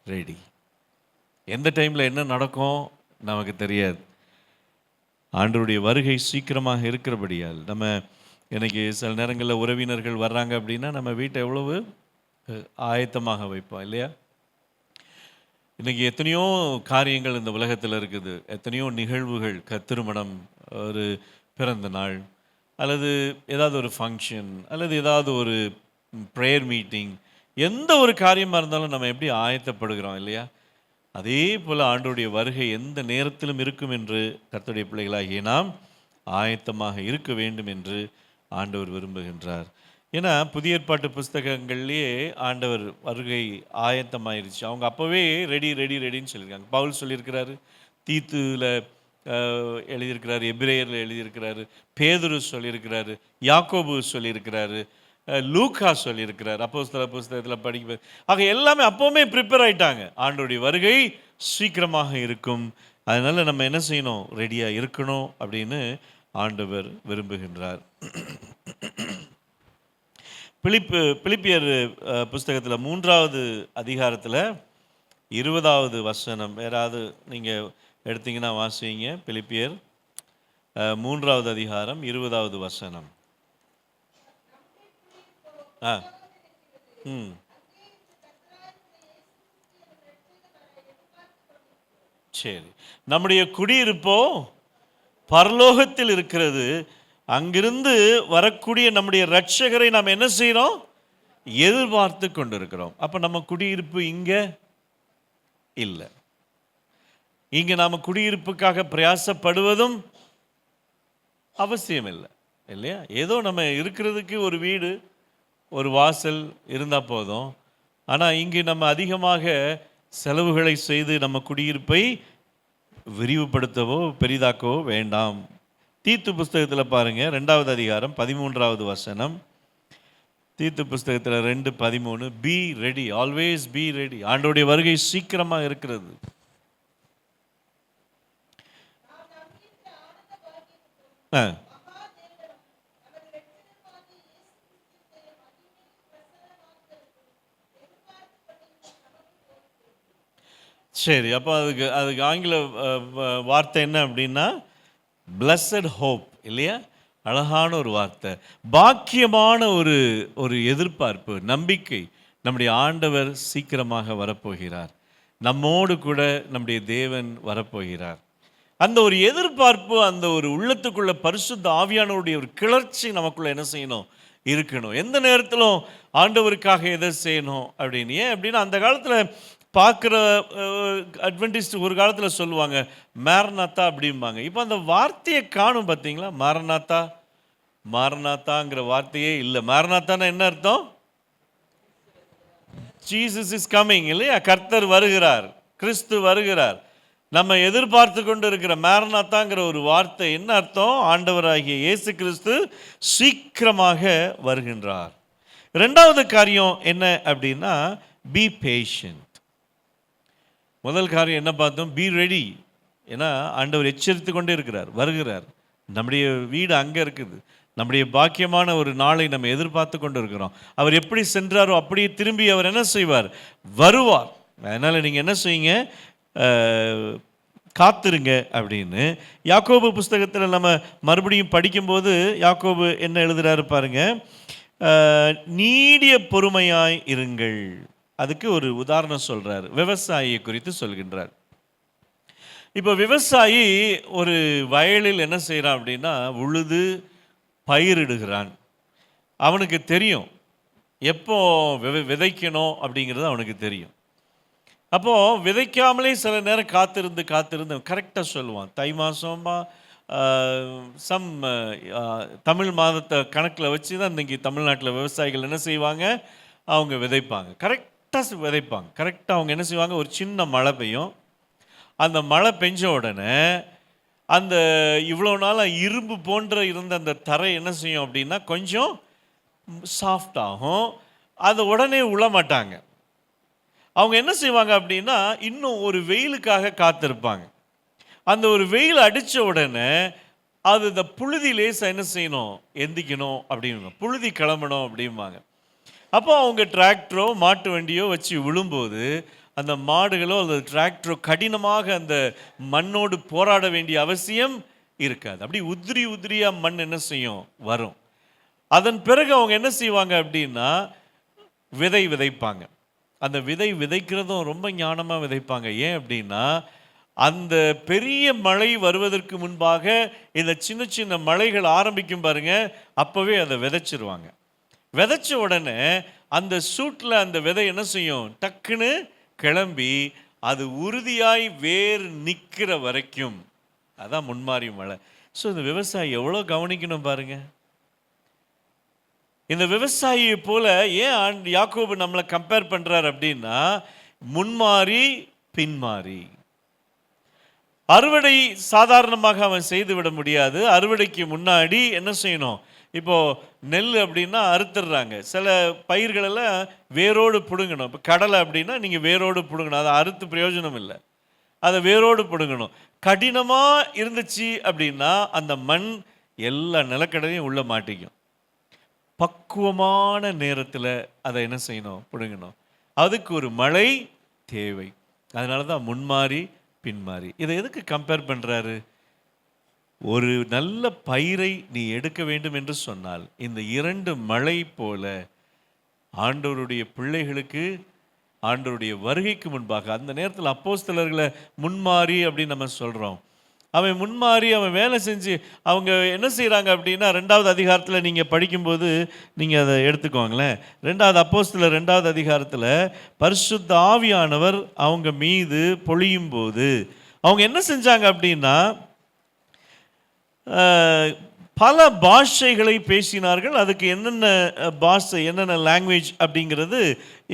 ரெடி. எந்த டைமில் என்ன நடக்கும் நமக்கு தெரியாது. ஆண்டவருடைய வருகை சீக்கிரமாக இருக்கிறபடியால் நம்ம எனக்கு சில நேரங்களில் உறவினர்கள் வர்றாங்க அப்படின்னா நம்ம வீட்டை எவ்வளவு ஆயத்தமாக வைப்போம் இல்லையா? இன்றைக்கி எத்தனையோ காரியங்கள் இந்த உலகத்தில் இருக்குது, எத்தனையோ நிகழ்வுகள், திருமணம், ஒரு பிறந்த நாள், அல்லது ஏதாவது ஒரு ஃபங்க்ஷன், அல்லது ஏதாவது ஒரு ப்ரேயர் மீட்டிங், எந்த ஒரு காரியமாக இருந்தாலும் நம்ம எப்படி ஆயத்தப்படுகிறோம் இல்லையா? அதே போல் ஆண்டவருடைய வருகை எந்த நேரத்திலும் இருக்கும் என்று கர்த்தருடைய பிள்ளைகளாகிய நாம் ஆயத்தமாக இருக்க வேண்டும் என்று ஆண்டவர் விரும்புகின்றார். ஏன்னா புதிய ஏற்பாட்டு புஸ்தகங்கள்லேயே ஆண்டவர் வருகை ஆயத்தமாயிருச்சு. அவங்க அப்போவே ரெடி ரெடி ரெடின்னு சொல்லியிருக்காங்க. பவுல் சொல்லியிருக்கிறாரு, தீத்துல எழுதியிருக்கிறாரு, எபிரேயரில் எழுதியிருக்கிறாரு, பேதுரு சொல்லியிருக்கிறாரு, யாக்கோபு சொல்லியிருக்கிறாரு, லூக்கா சொல்லியிருக்கிறார் அப்போஸ்தலர் புஸ்தகத்தில் படிக்க. ஆக எல்லாமே அப்போவுமே ப்ரிப்பேர் ஆகிட்டாங்க. ஆண்டோடைய வருகை சீக்கிரமாக இருக்கும், அதனால் நம்ம என்ன செய்யணும்? ரெடியாக இருக்கணும் அப்படின்னு ஆண்டவர் விரும்புகின்றார். பிலிப்பியர் புஸ்தகத்தில் 3வது அதிகாரத்தில் 20வது வசனம், யாராவது நீங்கள் எடுத்தீங்கன்னா வாசிங்க. பிலிப்பியர் 3வது அதிகாரம் 20வது வசனம். சரி, நம்முடைய குடியிருப்போ பரலோகத்தில் இருக்கிறது. அங்கிருந்து வரக்கூடிய நம்முடைய இரட்சகரை நாம் என்ன செய்கிறோம்? எதிர்பார்த்து கொண்டிருக்கிறோம். அப்போ நம்ம குடியிருப்பு இங்கே இல்லை. இங்கே நாம் குடியிருப்புக்காக பிரயாசப்படுவதும் அவசியம் இல்லை இல்லையா? ஏதோ நம்ம இருக்கிறதுக்கு ஒரு வீடு, ஒரு வாசல் இருந்தால் போதும். ஆனால் இங்கு நம்ம அதிகமாக செலவுகளை செய்து நம்ம குடியிருப்பை விரிவுபடுத்தவோ பெரிதாக்கவோ வேண்டாம். தீத்து புஸ்தகத்தில் பாருங்கள், 2வது அதிகாரம் 13வது வசனம். தீத்து புஸ்தகத்தில் 2:13, be ready, always be ready. ஆண்டவருடைய வருகை சீக்கிரமாக இருக்கிறது. சரி, அப்போ அதுக்கு ஆங்கில வார்த்தை என்ன அப்படின்னா பிளஸட் ஹோப் இல்லையா? அழகான ஒரு வார்த்தை, பாக்கியமான ஒரு எதிர்பார்ப்பு, நம்பிக்கை. நம்முடைய ஆண்டவர் சீக்கிரமாக வரப்போகிறார், நம்மோடு கூட நம்முடைய தேவன் வரப்போகிறார். அந்த ஒரு எதிர்பார்ப்பு, அந்த ஒரு உள்ளத்துக்குள்ள பரிசுத்த ஆவியானவருடைய ஒரு கிளர்ச்சி நமக்குள்ள என்ன செய்யணும்? இருக்கணும். எந்த நேரத்திலும் ஆண்டவருக்காக எதை செய்யணும் அப்படின்னு. ஏன் அப்படின்னா அந்த காலத்தில் பார்க்குற அட்வென்டிஸ்ட் ஒரு காலத்தில் சொல்லுவாங்க மாரநாத்தா அப்படிம்பாங்க. இப்போ அந்த வார்த்தையை காணும் பார்த்தீங்களா? மாரநாத்தா, மாரநாத்தாங்கிற வார்த்தையே இல்லை. மாரநாத்தான்னா என்ன அர்த்தம்? ஜீசஸ் இஸ் கம்மிங் இல்லையா? கர்த்தர் வருகிறார், கிறிஸ்து வருகிறார். நம்ம எதிர்பார்த்து கொண்டு இருக்கிற மாரநாத்தாங்கிற ஒரு வார்த்தை என்ன அர்த்தம்? ஆண்டவராகிய இயேசு கிறிஸ்து சீக்கிரமாக வருகின்றார். 2வது காரியம் என்ன அப்படின்னா பி பேஷண்ட். முதல் காரியம் என்ன பார்த்தோம்? Be ready. ஏன்னா ஆண்டவர் எச்சரித்து கொண்டே இருக்கிறார், வருகிறார். நம்முடைய வீடு அங்கே இருக்குது. நம்முடைய பாக்கியமான ஒரு நாளை நம்ம எதிர்பார்த்து கொண்டு இருக்கிறோம். அவர் எப்படி சென்றாரோ அப்படியே திரும்பி அவர் என்ன செய்வார்? வருவார். அதனால் நீங்கள் என்ன செய்யுங்க? காத்திருங்க அப்படின்னு. யாக்கோபு புஸ்தகத்தில் நம்ம மறுபடியும் படிக்கும்போது யாக்கோபு என்ன எழுதுகிறாரு பாருங்க, நீடிய பொறுமையாய் இருங்கள். அதுக்கு ஒரு உதாரணம் சொல்கிறார், விவசாயியை குறித்து சொல்கின்றார். இப்போ விவசாயி ஒரு வயலில் என்ன செய்கிறான் அப்படின்னா உழுது பயிரிடுகிறான். அவனுக்கு தெரியும் எப்போ விதைக்கணும் அப்படிங்கிறது அவனுக்கு தெரியும். அப்போது விதைக்காமலே சில நேரம் காத்திருந்து கரெக்டாக சொல்லுவான். தை மாதமா சம் தமிழ் மாதத்தை கணக்கில் வச்சு தான் இன்றைக்கி தமிழ்நாட்டில் விவசாயிகள் என்ன செய்வாங்க, அவங்க விதைப்பாங்க. கரெக்டாக விதைப்பாங்க. கரெக்டாக அவங்க என்ன செய்வாங்க, ஒரு சின்ன மழை பெய்யும். அந்த மழை பெஞ்ச உடனே அந்த இவ்வளோ நாளாக இரும்பு போன்ற இருந்த அந்த தரை என்ன செய்யும் அப்படின்னா கொஞ்சம் சாஃப்ட் ஆகும். அதை உடனே உழ மாட்டாங்க. அவங்க என்ன செய்வாங்க அப்படின்னா இன்னும் ஒரு வெயிலுக்காக காத்திருப்பாங்க. அந்த ஒரு வெயில் அடித்த உடனே அது இந்த புழுதி லேசாக என்ன செய்யணும், எந்திக்கணும் அப்படிங்க, புழுதி கிளம்பணும் அப்படிம்பாங்க. அப்போ அவங்க டிராக்டரோ மாட்டு வண்டியோ வச்சு விழும்போது அந்த மாடுகளோ அல்லது டிராக்டரோ கடினமாக அந்த மண்ணோடு போராட வேண்டிய அவசியம் இருக்காது. அப்படி உதிரியாக மண் என்ன செய்யும், வரும். அதன் பிறகு அவங்க என்ன செய்வாங்க அப்படின்னா விதைப்பாங்க. அந்த விதைக்கிறதும் ரொம்ப ஞானமாக விதைப்பாங்க. ஏன் அப்படின்னா அந்த பெரிய மழை வருவதற்கு முன்பாக இந்த சின்ன சின்ன மழைகள் ஆரம்பிக்கும் பாருங்க, அப்போவே அதை விதைச்சிருவாங்க. விதைச்ச உடனே அந்த சூட்டில் அந்த விதை என்ன செய்யும், டக்குன்னு கிளம்பி அது உறுதியாய் வேர் நிற்கிற வரைக்கும், அதான் முன்மாறி மழை. ஸோ இந்த விவசாயி எவ்வளோ கவனிக்கணும் பாருங்க. இந்த விவசாயியை போல ஏன் யாக்கோபு நம்மளை கம்பேர் பண்றார் அப்படின்னா, முன்மாறி பின்மாறி. அறுவடை சாதாரணமாக அவன் செய்து விட முடியாது. அறுவடைக்கு முன்னாடி என்ன செய்யணும், இப்போ நெல் அப்படின்னா அறுத்துடுறாங்க. சில பயிர்களெல்லாம் வேரோடு பிடுங்கணும். இப்போ கடலை அப்படின்னா நீங்கள் வேரோடு பிடுங்கணும், அதை அறுத்து பிரயோஜனம் இல்லை, அதை வேரோடு பிடுங்கணும். கடினமாக இருந்துச்சு அப்படின்னா அந்த மண் எல்லா நிலக்கடலையும் உள்ள மாட்டிக்கும். பக்குவமான நேரத்தில் அதை என்ன செய்யணும், பிடுங்கணும். அதுக்கு ஒரு மழை தேவை. அதனால தான் முன்மாறி பின்மாறி. இதை எதுக்கு கம்பேர் பண்ணுறாரு? ஒரு நல்ல பயிரை நீ எடுக்க வேண்டும் என்று சொன்னால் இந்த 2 மழை போல ஆண்டவருடைய பிள்ளைகளுக்கு ஆண்டவருடைய வருகைக்கு முன்பாக, அந்த நேரத்தில் அப்போஸ்தலர்களை முன்மாறி அப்படின்னு நம்ம சொல்கிறோம். அவன் முன்மாறி அவன் வேலை செஞ்சு அவங்க என்ன செய்கிறாங்க அப்படின்னா 2வது அதிகாரத்தில் நீங்கள் படிக்கும்போது நீங்கள் அதை எடுத்துக்கோங்களேன். 2வது அப்போஸ்தலர் 2வது அதிகாரத்தில் பரிசுத்த ஆவியானவர் அவங்க மீது பொழியும் போது அவங்க என்ன செஞ்சாங்க அப்படின்னா பல பாஷைகளை பேசினார்கள். அதுக்கு என்னென்ன பாஷை, என்னென்ன லாங்குவேஜ் அப்படிங்கிறது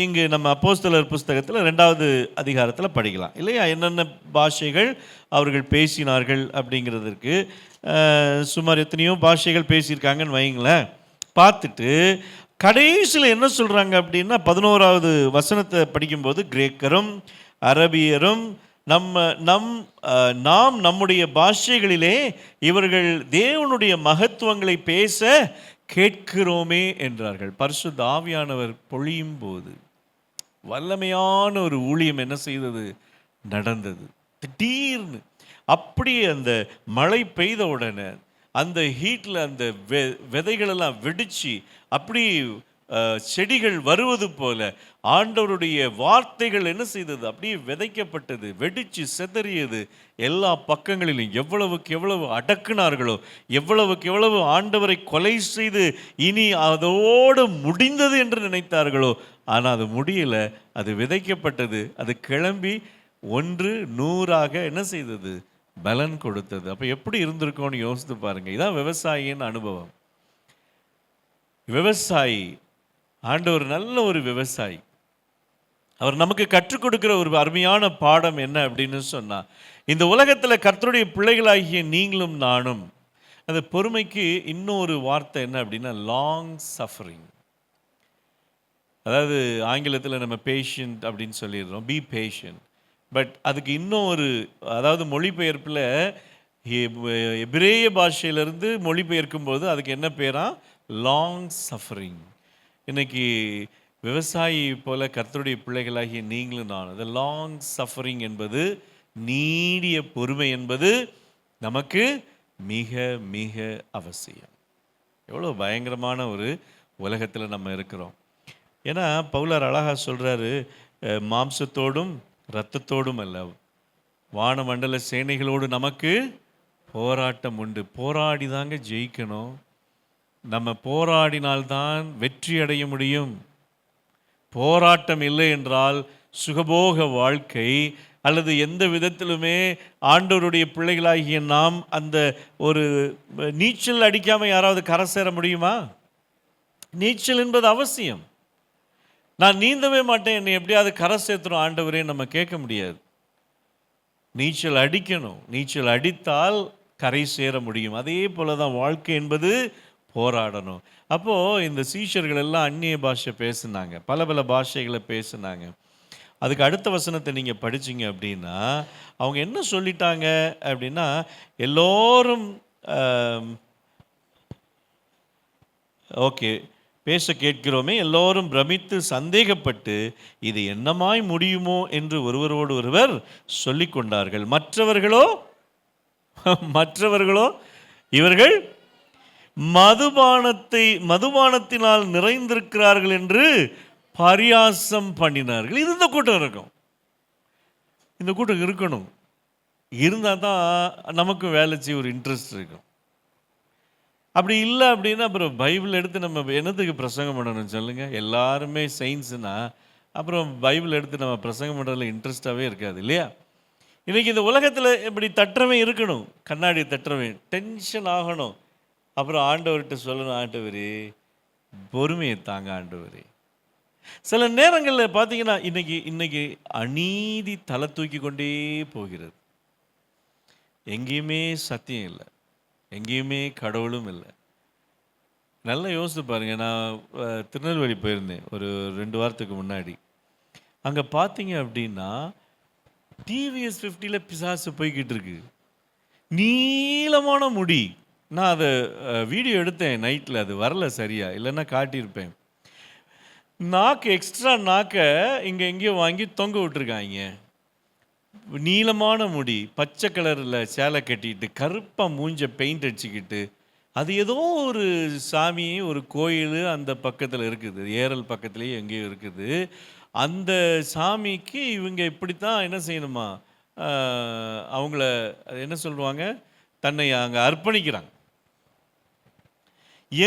இங்கு நம்ம அப்போஸ்தலர் புஸ்தகத்தில் 2வது அதிகாரத்தில் படிக்கலாம் இல்லையா. என்னென்ன பாஷைகள் அவர்கள் பேசினார்கள் அப்படிங்கிறதுக்கு சுமார் எத்தனையோ பாஷைகள் பேசியிருக்காங்கன்னு வைங்களேன். பார்த்துட்டு கடைசியில் என்ன சொல்கிறாங்க அப்படின்னா 11வது வசனத்தை படிக்கும்போது கிரேக்கரும் அரபியரும் நாம் நம்முடைய பாஷைகளிலே இவர்கள் தேவனுடைய மகத்துவங்களை பேச கேட்கிறோமே என்றார்கள். பரிசுத்த ஆவியானவர் பொழியும் போது வல்லமையான ஒரு ஊழியம் என்ன செய்தது, நடந்தது. திடீர்னு அப்படியே அந்த மழை பெய்த உடனே அந்த ஹீட்டில் அந்த விதைகளெல்லாம் வெடிச்சு அப்படி செடிகள் வருவது போல ஆண்டவருடைய வார்த்தைகள் என்ன செய்தது, அப்படியே விதைக்கப்பட்டது, வெடிச்சு செதறியது. எல்லா பக்கங்களிலும் எவ்வளவுக்கு எவ்வளவு அடக்குனார்களோ, எவ்வளவுக்கு எவ்வளவு ஆண்டவரை கொலை செய்து இனி அதோடு முடிந்தது என்று நினைத்தார்களோ, ஆனால் அது முடியல. அது விதைக்கப்பட்டது, அது கிளம்பி 1 100ஆக என்ன செய்தது, பலன் கொடுத்தது. அப்போ எப்படி இருந்திருக்கோன்னு யோசித்து பாருங்க. இதான் விவசாயியின் அனுபவம். விவசாயி ஆண்டவர் நல்ல ஒரு விவசாயி. அவர் நமக்கு கற்றுக் கொடுக்கிற ஒரு அருமையான பாடம் என்ன அப்படின்னு சொன்னால், இந்த உலகத்தில் கர்த்தருடைய பிள்ளைகளாகிய நீங்களும் நானும், அந்த பொறுமைக்கு இன்னொரு வார்த்தை என்ன அப்படின்னா லாங் சஃபரிங். அதாவது ஆங்கிலத்தில் நம்ம பேஷண்ட் அப்படின்னு சொல்லிடுறோம், பி பேஷண்ட். பட் அதுக்கு இன்னும் ஒரு, அதாவது மொழிபெயர்ப்பில் எபிரேய பாஷையிலிருந்து மொழிபெயர்க்கும் போது அதுக்கு என்ன பேரா, லாங் சஃபரிங். இன்னைக்கு விவசாயி போல கர்த்தருடைய பிள்ளைகளாகிய நீங்களும் நான், அந்த லாங் சஃபரிங் என்பது, நீடிய பொறுமை என்பது நமக்கு மிக மிக அவசியம். எவ்வளோ பயங்கரமான ஒரு உலகத்தில் நம்ம இருக்கிறோம். ஏன்னா பவுலர் அழகாக சொல்கிறாரு, மாம்சத்தோடும் இரத்தத்தோடும் அல்ல, வானமண்டல சேனைகளோடு நமக்கு போராட்டம் உண்டு. போராடி தாங்க ஜெயிக்கணும். நம்ம போராடினால்தான் வெற்றி அடைய முடியும். போராட்டம் இல்லை என்றால் சுகபோக வாழ்க்கை அல்லது எந்த விதத்திலுமே ஆண்டவருடைய பிள்ளைகளாகிய நாம் அந்த ஒரு நீச்சல் அடிக்காமல் யாராவது கரை சேர முடியுமா? நீச்சல் என்பது அவசியம். நான் நீந்தவே மாட்டேன், என்னை எப்படியாவது கரை சேர்த்துரும் ஆண்டவரே நம்ம கேட்க முடியாது. நீச்சல் அடிக்கணும். நீச்சல் அடித்தால் கரை சேர முடியும். அதே போல தான் வாழ்க்கை என்பது போராடணும். அப்போது இந்த சீஷர்கள் எல்லாம் அந்நிய பாஷை பேசுனாங்க, பல பல பாஷைகளை பேசுனாங்க. அதுக்கு அடுத்த வசனத்தை நீங்கள் படிச்சிங்க அப்படின்னா அவங்க என்ன சொல்லிட்டாங்க அப்படின்னா, எல்லோரும் ஓகே பேச கேட்கிறோமே, எல்லோரும் பிரமித்து சந்தேகப்பட்டு இது என்னமாய் முடியுமோ என்று ஒருவரோடு ஒருவர் சொல்லி கொண்டார்கள். மற்றவர்களோ இவர்கள் மதுபானத்தினால் நிறைந்திருக்கிறார்கள் என்று பரியாசம் பண்ணினார்கள். இது இந்த கூட்டம் இருக்கும். இந்த கூட்டம் இருக்கணும். இருந்தால் தான் நமக்கு வேலை செய்ய ஒரு இன்ட்ரெஸ்ட் இருக்கும். அப்படி இல்லை அப்படின்னா அப்புறம் பைபிள் எடுத்து நம்ம என்னத்துக்கு பிரசங்கம் பண்ணணும் சொல்லுங்கள்? எல்லாருமே சயின்ஸுனா அப்புறம் பைபிள் எடுத்து நம்ம பிரசங்கம் பண்ணுறதுல இன்ட்ரெஸ்டாகவே இருக்காது இல்லையா? இன்றைக்கி இந்த உலகத்தில் இப்படி தட்டுறவன் இருக்கணும், கண்ணாடி தட்டுறவன் டென்ஷன் ஆகணும். அப்புறம் ஆண்டவர்கிட்ட சொல்லணும், ஆண்டவரே பொறுமையை தாங்க ஆண்டவரே. சில நேரங்களில் பார்த்தீங்கன்னா இன்னைக்கு அநீதி தலை தூக்கி கொண்டே போகிறது. எங்கேயுமே சத்தியம் இல்லை, எங்கேயுமே கடவுளும் இல்லை. நல்லா யோசித்து பாருங்கள். நான் திருநெல்வேலி போயிருந்தேன் ஒரு 2 வாரத்துக்கு முன்னாடி. அங்கே பார்த்தீங்க அப்படின்னா டிவிஎஸ் 50 பிசாசு போய்கிட்டு இருக்கு, நீளமான முடி. நான் அதை வீடியோ எடுத்தேன் நைட்டில், அது வரல சரியா, இல்லைன்னா காட்டியிருப்பேன். எக்ஸ்ட்ரா நாக்கை இங்கே எங்கேயோ வாங்கி தொங்க விட்டுருக்காங்க. நீளமான முடி, பச்சை கலரில் சேலை கட்டிக்கிட்டு, கருப்பாக மூஞ்ச பெயிண்ட் அடிச்சுக்கிட்டு, அது ஏதோ ஒரு சாமி, ஒரு கோயில் அந்த பக்கத்தில் இருக்குது, ஏரல் பக்கத்துலேயே எங்கேயோ இருக்குது. அந்த சாமிக்கு இவங்க இப்படித்தான் என்ன செய்யணுமா, அவங்கள என்ன சொல்லுவாங்க, தன்னை அங்கே அர்ப்பணிக்கிறாங்க.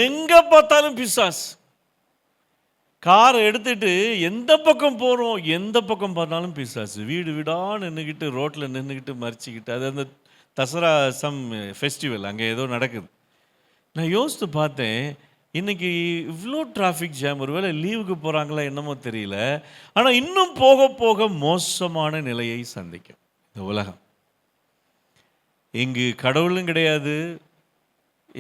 எங்கே பார்த்தாலும் பிசாஸ். காரை எடுத்துகிட்டு எந்த பக்கம் போகிறோம், எந்த பக்கம் பார்த்தாலும் பிசாசு. வீடு வீடாக நின்றுக்கிட்டு, ரோட்டில் நின்றுக்கிட்டு மறிச்சிக்கிட்டு. அது அந்த தசரா ஃபெஸ்டிவல் அங்கே ஏதோ நடக்குது. நான் யோசித்து பார்த்தேன், இன்றைக்கி இவ்வளோ டிராஃபிக் ஜாம், ஒருவேளை லீவுக்கு போகிறாங்களா என்னமோ தெரியல. ஆனால் இன்னும் போக போக மோசமான நிலையை சந்திக்கும் இந்த உலகம். இங்கு கடவுளும் கிடையாது,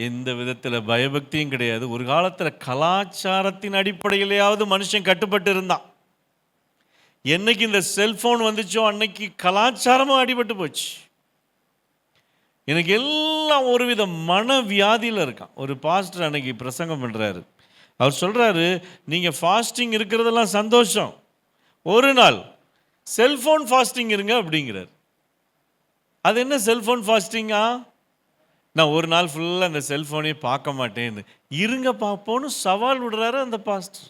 எந்த விதத்தில் பயபக்தியும் கிடையாது. ஒரு காலத்தில் கலாச்சாரத்தின் அடிப்படையிலேயாவது மனுஷன் கட்டுப்பட்டு இருந்தான். என்னைக்கு இந்த செல்ஃபோன் வந்துச்சோ அன்னைக்கு கலாச்சாரமும் அடிபட்டு போச்சு. எனக்கு எல்லாம் ஒரு வித மனவியாதியில் இருக்கான். ஒரு பாஸ்டர் அன்னைக்கு பிரசங்கம் பண்ணுறாரு. அவர் சொல்கிறாரு, நீங்கள் ஃபாஸ்டிங் இருக்கிறதெல்லாம் சந்தோஷம், ஒரு நாள் செல்ஃபோன் ஃபாஸ்டிங் இருங்க அப்படிங்கிறார். அது என்ன செல்ஃபோன் ஃபாஸ்டிங்கா? நான் ஒரு நாள் ஃபுல்லாக அந்த செல்ஃபோனே பார்க்க மாட்டேன்னு. இருங்க பார்ப்போன்னு சவால் விடுறாரு அந்த பாஸ்டர்.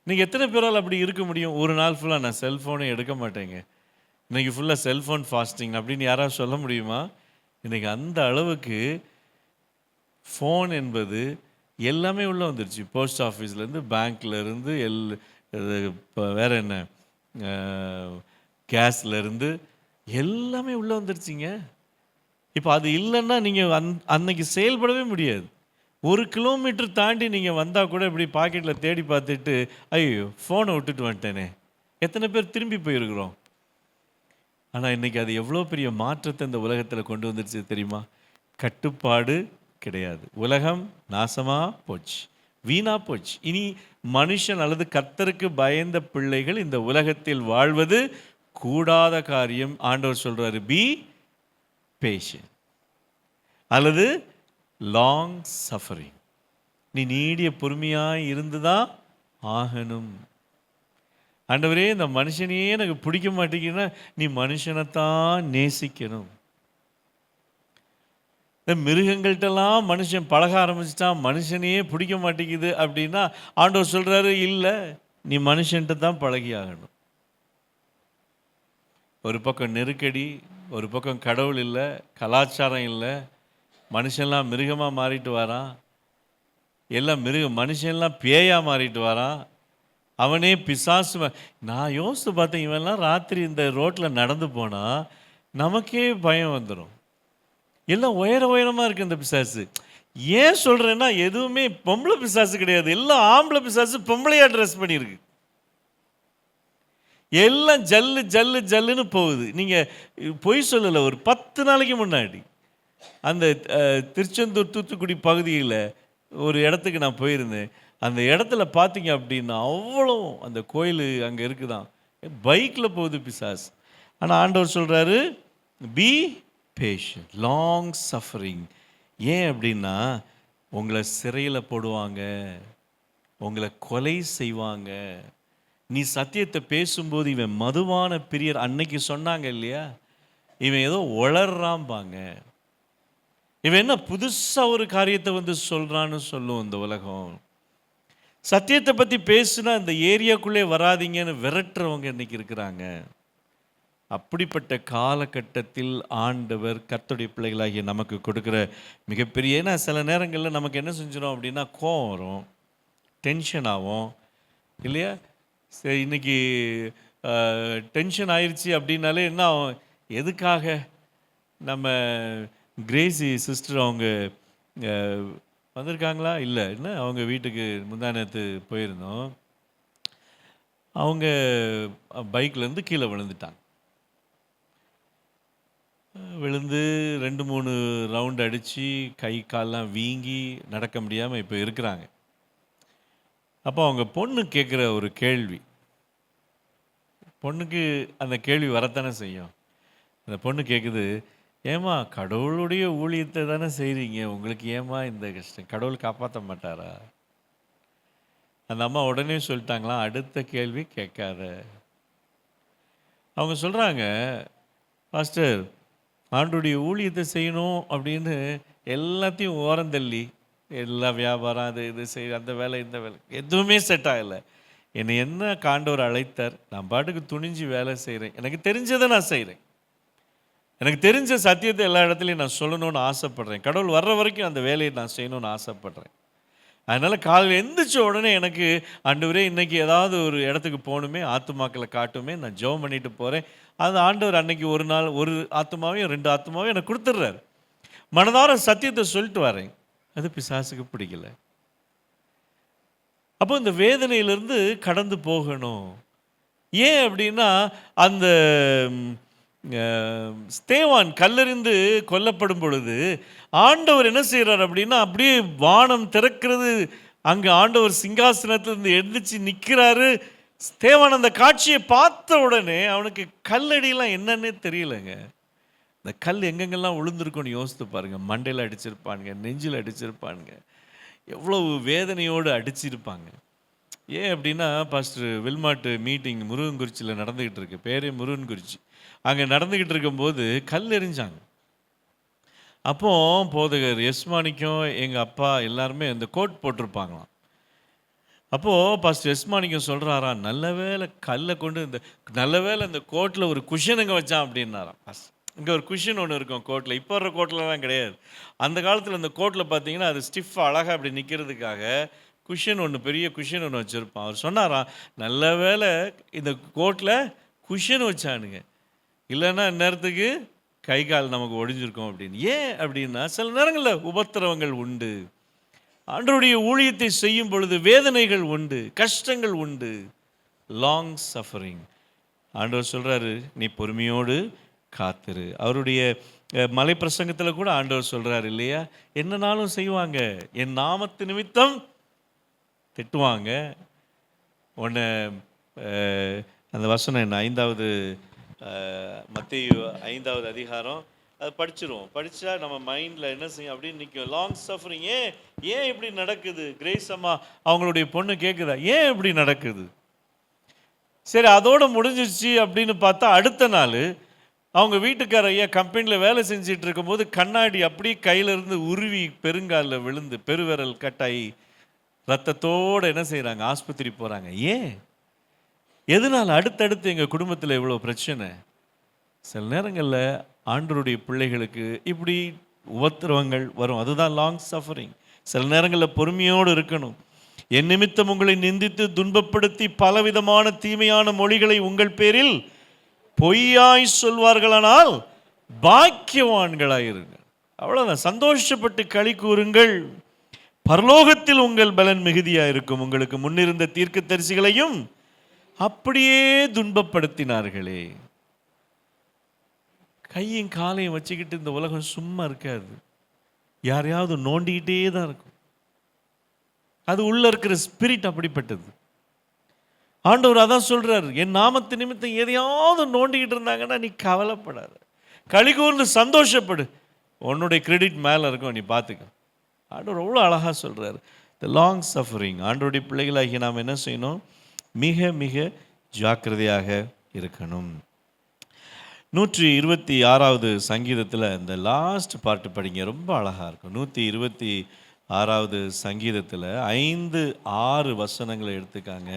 நீங்கள் எத்தனை பேரால் அப்படி இருக்க முடியும்? ஒரு நாள் ஃபுல்லாக நான் செல்ஃபோனே எடுக்க மாட்டேங்க, இன்றைக்கி ஃபுல்லாக செல்ஃபோன் ஃபாஸ்டிங் அப்படின்னு யாராவது சொல்ல முடியுமா? இன்றைக்கி அந்த அளவுக்கு ஃபோன் என்பது எல்லாமே உள்ளே வந்துருச்சு. போஸ்ட் ஆஃபீஸ்லேருந்து, பேங்க்லேருந்து, இப்போ வேறு என்ன, கேஸ்லேருந்து எல்லாமே உள்ளே வந்துருச்சிங்க. இப்போ அது இல்லைன்னா நீங்கள் அன்னைக்கு செயல்படவே முடியாது. 1 கிலோமீட்டர் தாண்டி நீங்கள் வந்தால் கூட இப்படி பாக்கெட்டில் தேடி பார்த்துட்டு, ஐயோ ஃபோனை விட்டுட்டு வந்துட்டேனே, எத்தனை பேர் திரும்பி போயிருக்கிறோம். ஆனால் இன்றைக்கி அது எவ்வளோ பெரிய மாற்றத்தை இந்த உலகத்தில் கொண்டு வந்துருச்சு தெரியுமா? கட்டுப்பாடு கிடையாது. உலகம் நாசமாக போச்சு, வீணாக போச்சு. இனி மனுஷன் அல்லது கர்த்தருக்கு பயந்த பிள்ளைகள் இந்த உலகத்தில் வாழ்வது கூடாத காரியம். ஆண்டவர் சொல்கிறாரு, பி பேஷண்ட் அல்லது லாங் சஃபரிங். நீ நீடிய பொறுமையாக இருந்து தான் ஆகணும். ஆண்டவரே, இந்த மனுஷனையே எனக்கு பிடிக்க மாட்டேங்குதுன்னா நீ மனுஷனைத்தான் நேசிக்கணும். இந்த மிருகங்கள்கிட்டலாம் மனுஷன் பழக ஆரம்பிச்சிட்டான், மனுஷனையே பிடிக்க மாட்டேங்குது அப்படின்னா ஆண்டவர் சொல்கிறாரு, இல்லை, நீ மனுஷன்ட்டு தான் பழகி ஆகணும். ஒரு பக்கம் நெருக்கடி, ஒரு பக்கம் கடவுள் இல்லை, கலாச்சாரம் இல்லை, மனுஷன்லாம் மிருகமாக மாறிட்டு வரான், எல்லாம் மனுஷன்லாம் பேயாக மாறிட்டு வரான், அவனே பிசாசு. நான் யோசித்து பார்த்தேன், இவன்லாம் ராத்திரி இந்த ரோட்டில் நடந்து போனால் நமக்கே பயம் வந்துடும். எல்லாம் உயரமாக இருக்குது இந்த பிசாசு. ஏன் சொல்கிறேன்னா, எதுவுமே பொம்பளை பிசாசு கிடையாது, எல்லாம் ஆம்பளை பிசாசு பொம்பளையாக ட்ரெஸ் பண்ணியிருக்கு. எல்லாம் ஜல்லு ஜல்லு ஜல்லுன்னு போகுது. நீங்கள் பொய் சொல்லலை, ஒரு 10 நாளைக்கு முன்னாடி அந்த திருச்செந்தூர் தூத்துக்குடி பகுதியில் ஒரு இடத்துக்கு நான் போயிருந்தேன். அந்த இடத்துல பார்த்தீங்க அப்படின்னா அவ்வளோ அந்த கோயில் அங்கே இருக்குதான், பைக்கில் போகுது பிசாஸ். ஆனால் ஆண்டவர் சொல்கிறாரு, பி பேஷண்ட், லாங் சஃபரிங். ஏன் அப்படின்னா, உங்களை சிறையில் போடுவாங்க, உங்களை கொலை செய்வாங்க. நீ சத்தியத்தை பேசும்போது இவன் மதுவான பிரியர், அன்னைக்கு சொன்னாங்க இல்லையா, இவன் ஏதோ உளறாம்பாங்க, இவன் என்ன புதுசாக ஒரு காரியத்தை வந்து சொல்கிறான்னு சொல்லும் இந்த உலகம். சத்தியத்தை பற்றி பேசுனா இந்த ஏரியாக்குள்ளே வராதிங்கன்னு விரட்டுறவங்க இன்னைக்கு இருக்கிறாங்க. அப்படிப்பட்ட காலகட்டத்தில் ஆண்டவர் கர்த்தருடைய பிள்ளைகளாகிய நமக்கு கொடுக்குற மிகப்பெரிய, ஏன்னா சில நேரங்களில் நமக்கு என்ன செஞ்சிடும் அப்படின்னா, கோவம் வரும், டென்ஷன் ஆகும் இல்லையா. சரி, இன்னைக்கு டென்ஷன் ஆயிடுச்சு அப்படின்னாலே என்ன ஆகும், எதுக்காக நம்ம கிரேசி சிஸ்டர் அவங்க வந்திருக்காங்களா இல்லை, என்ன அவங்க வீட்டுக்கு முந்தானத்து போயிருந்தோம், அவங்க பைக்லேருந்து கீழே விழுந்துட்டாங்க. விழுந்து 2-3 ரவுண்ட் அடித்து கை கால்லாம் வீங்கி நடக்க முடியாமல் இப்போ இருக்கிறாங்க. அப்போ அவங்க பொண்ணு கேட்குற ஒரு கேள்வி, பொண்ணுக்கு அந்த கேள்வி வரத்தானே செய்யும். அந்த பொண்ணு கேட்குது, ஏம்மா கடவுளுடைய ஊழியத்தை தானே செய்கிறீங்க, உங்களுக்கு ஏம்மா இந்த கஷ்டம், கடவுள் காப்பாற்ற மாட்டாரா? அந்த அம்மா உடனே சொல்லிட்டாங்களாம், அடுத்த கேள்வி கேட்காத. அவங்க சொல்கிறாங்க, பாஸ்டர் ஆண்டுடைய ஊழியத்தை செய்யணும் அப்படின்னு எல்லாத்தையும் ஓரந்தள்ளி, எல்லா வியாபாரம் அது இது செய்ய, அந்த வேலை இந்த வேலை எதுவுமே செட் ஆகலை. என்னை என்ன காண்டவர் அழைத்தார், நான் பாட்டுக்கு துணிஞ்சு வேலை செய்கிறேன், எனக்கு தெரிஞ்சதை நான் செய்கிறேன், எனக்கு தெரிஞ்ச சத்தியத்தை எல்லா இடத்துலையும் நான் சொல்லணும்னு ஆசைப்பட்றேன், கடவுள் வர்ற வரைக்கும் அந்த வேலையை நான் செய்யணும்னு ஆசைப்பட்றேன். அதனால் காலையில் எந்திரிச்ச உடனே எனக்கு ஆண்டவரே இன்றைக்கி ஏதாவது ஒரு இடத்துக்கு போகணுமே, ஆத்துமாக்களை காட்டுமே, நான் ஜெபம் பண்ணிட்டு போகிறேன். அது ஆண்டவர் அன்னைக்கு ஒரு நாள் ஒரு ஆத்துமாவையும் 2 ஆத்துமாவையும் எனக்கு கொடுத்துட்றாரு. மனதார சத்தியத்தை சொல்லிட்டு வரேன், அது பிசாசுக்கு பிடிக்கல. அப்போ இந்த வேதனையிலிருந்து கடந்து போகணும். ஏன் அப்படின்னா, அந்த ஸ்தேவான் கல்லெறிந்து கொல்லப்படும் பொழுது ஆண்டவர் என்ன செய்கிறார் அப்படின்னா, அப்படியே வானம் திறக்கிறது, அங்கே ஆண்டவர் சிங்காசனத்திலிருந்து எழுந்திரிச்சு நிற்கிறாரு. ஸ்தேவான் அந்த காட்சியை பார்த்த உடனே அவனுக்கு கல்லடியெல்லாம் என்னன்னே தெரியலைங்க. இந்த கல் எங்கெங்கெல்லாம் விழுந்திருக்குன்னு யோசித்து பாருங்கள். மண்டையில் அடிச்சிருப்பானுங்க, நெஞ்சில் அடிச்சிருப்பானுங்க, எவ்வளவு வேதனையோடு அடிச்சிருப்பாங்க. ஏன் அப்படின்னா, பாஸ்டர் வில்மாட்டு மீட்டிங் முருகன்குறிச்சியில் நடந்துக்கிட்டு இருக்கு, பேரே முருகன்குறிச்சி. அங்கே நடந்துக்கிட்டு இருக்கும்போது கல் எறிஞ்சாங்க. அப்போ போதகர் எஸ்மாணிக்கம் எங்கள் அப்பா எல்லாருமே இந்த கோட் போட்டிருப்பாங்களாம். அப்போது பாஸ்டர் எஸ்மாணிக்கம் சொல்கிறாராம், நல்ல வேலை கல்லை கொண்டு நல்ல வேலை இந்த கோட்டில் ஒரு குஷன் இங்கே வச்சான் அப்படின்னாராம். இங்கே ஒரு குஷன் ஒன்று இருக்கும் கோட்டில், இப்போ வர்ற கோட்டிலலாம் கிடையாது. அந்த காலத்தில் இந்த கோட்டில் பார்த்தீங்கன்னா அது ஸ்டிஃபாக அழகாக அப்படி நிற்கிறதுக்காக குஷன் ஒன்று, பெரிய குஷன் ஒன்று வச்சுருப்பான். அவர் சொன்னாராம், நல்ல வேலை இந்த கோட்டில் குஷன் வச்சானுங்க, இல்லைன்னா நேரத்துக்கு கை கால் நமக்கு ஒடிஞ்சிருக்கோம் அப்படின்னு. ஏன் அப்படின்னா, சில நேரங்களில் உபத்திரவங்கள் உண்டு, ஆண்டவருடைய ஊழியத்தை செய்யும் பொழுது வேதனைகள் உண்டு, கஷ்டங்கள் உண்டு, லாங் சஃபரிங். ஆண்டவர் சொல்கிறாரு, நீ பொறுமையோடு காத்திரு. அவருடைய மலை பிரசங்கத்தில் கூட ஆண்டவர் சொல்கிறார் இல்லையா, என்னன்னாலும் செய்வாங்க, என் நாமத்து நிமித்தம் திட்டுவாங்க. ஒன்று அந்த வசனம் என்ன, 5வது மத்தேயு 5வது அதிகாரம், அது படிச்சிருவோம். படித்தா நம்ம மைண்டில் என்ன செய்யும் அப்படின்னு நிற்கும். Long suffering. ஏன் இப்படி நடக்குது? கிரேஸ் அம்மா அவங்களுடைய பொண்ணு கேட்குதா, ஏன் இப்படி நடக்குது? சரி, அதோடு முடிஞ்சிச்சு அப்படின்னு பார்த்தா அடுத்த நாள் அவங்க வீட்டுக்கார ஐயா கம்பெனியில் வேலை செஞ்சிட்டு இருக்கும்போது கண்ணாடி அப்படியே கையிலேருந்து உருவி பெருங்காலில் விழுந்து பெருவிரல் கட்டாயி ரத்தத்தோடு என்ன செய்கிறாங்க, ஆஸ்பத்திரி போகிறாங்க. ஏன், எதனால்? அடுத்தடுத்து எங்கள் குடும்பத்தில் இவ்வளோ பிரச்சனை. சில நேரங்களில் ஆண்டவருடைய பிள்ளைகளுக்கு இப்படி உபத்திரவங்கள் வரும். அதுதான் லாங் சஃபரிங். சில நேரங்களில் பொறுமையோடு இருக்கணும். என் நிமித்தம் உங்களை நிந்தித்து துன்பப்படுத்தி பலவிதமான தீமையான மொழிகளை உங்கள் பேரில் பொய்யாய் சொல்வார்களானால் பாக்கியவான்களாயிருங்க. அவ்வளோதான். சந்தோஷப்பட்டு களி கூறுங்கள், பரலோகத்தில் உங்கள் பலன் மிகுதியாக இருக்கும். உங்களுக்கு முன்னிருந்த தீர்க்கதரிசிகளையும் அப்படியே துன்பப்படுத்தினார்களே. கையும் காலையும் வச்சுக்கிட்டு இந்த உலகம் சும்மா இருக்காது. யாரையாவது நோண்டிக்கிட்டே தான் இருக்கும். அது உள்ள இருக்கிற ஸ்பிரிட் அப்படிப்பட்டது. ஆண்டவர் அதான் சொல்றாரு, என் நாமத்து நிமித்தம் எதையாவது நோண்டிக்கிட்டு இருந்தாங்கன்னா நீ கவலைப்படாத, களி கூர்ந்து சந்தோஷப்படு, உன்னுடைய கிரெடிட் மேலே இருக்கும், நீ பார்த்துக்க. ஆண்டவர் அவ்வளோ அழகாக சொல்கிறார். The long suffering. ஆண்டவருடைய பிள்ளைகளாகி நாம் என்ன செய்யணும்? மிக மிக ஜாக்கிரதையாக இருக்கணும். 126வது சங்கீதத்தில் இந்த லாஸ்ட் பாட்டு படிங்க, ரொம்ப அழகாக இருக்கும். 126வது சங்கீதத்தில் 5-6 வசனங்களை எடுத்துக்காங்க.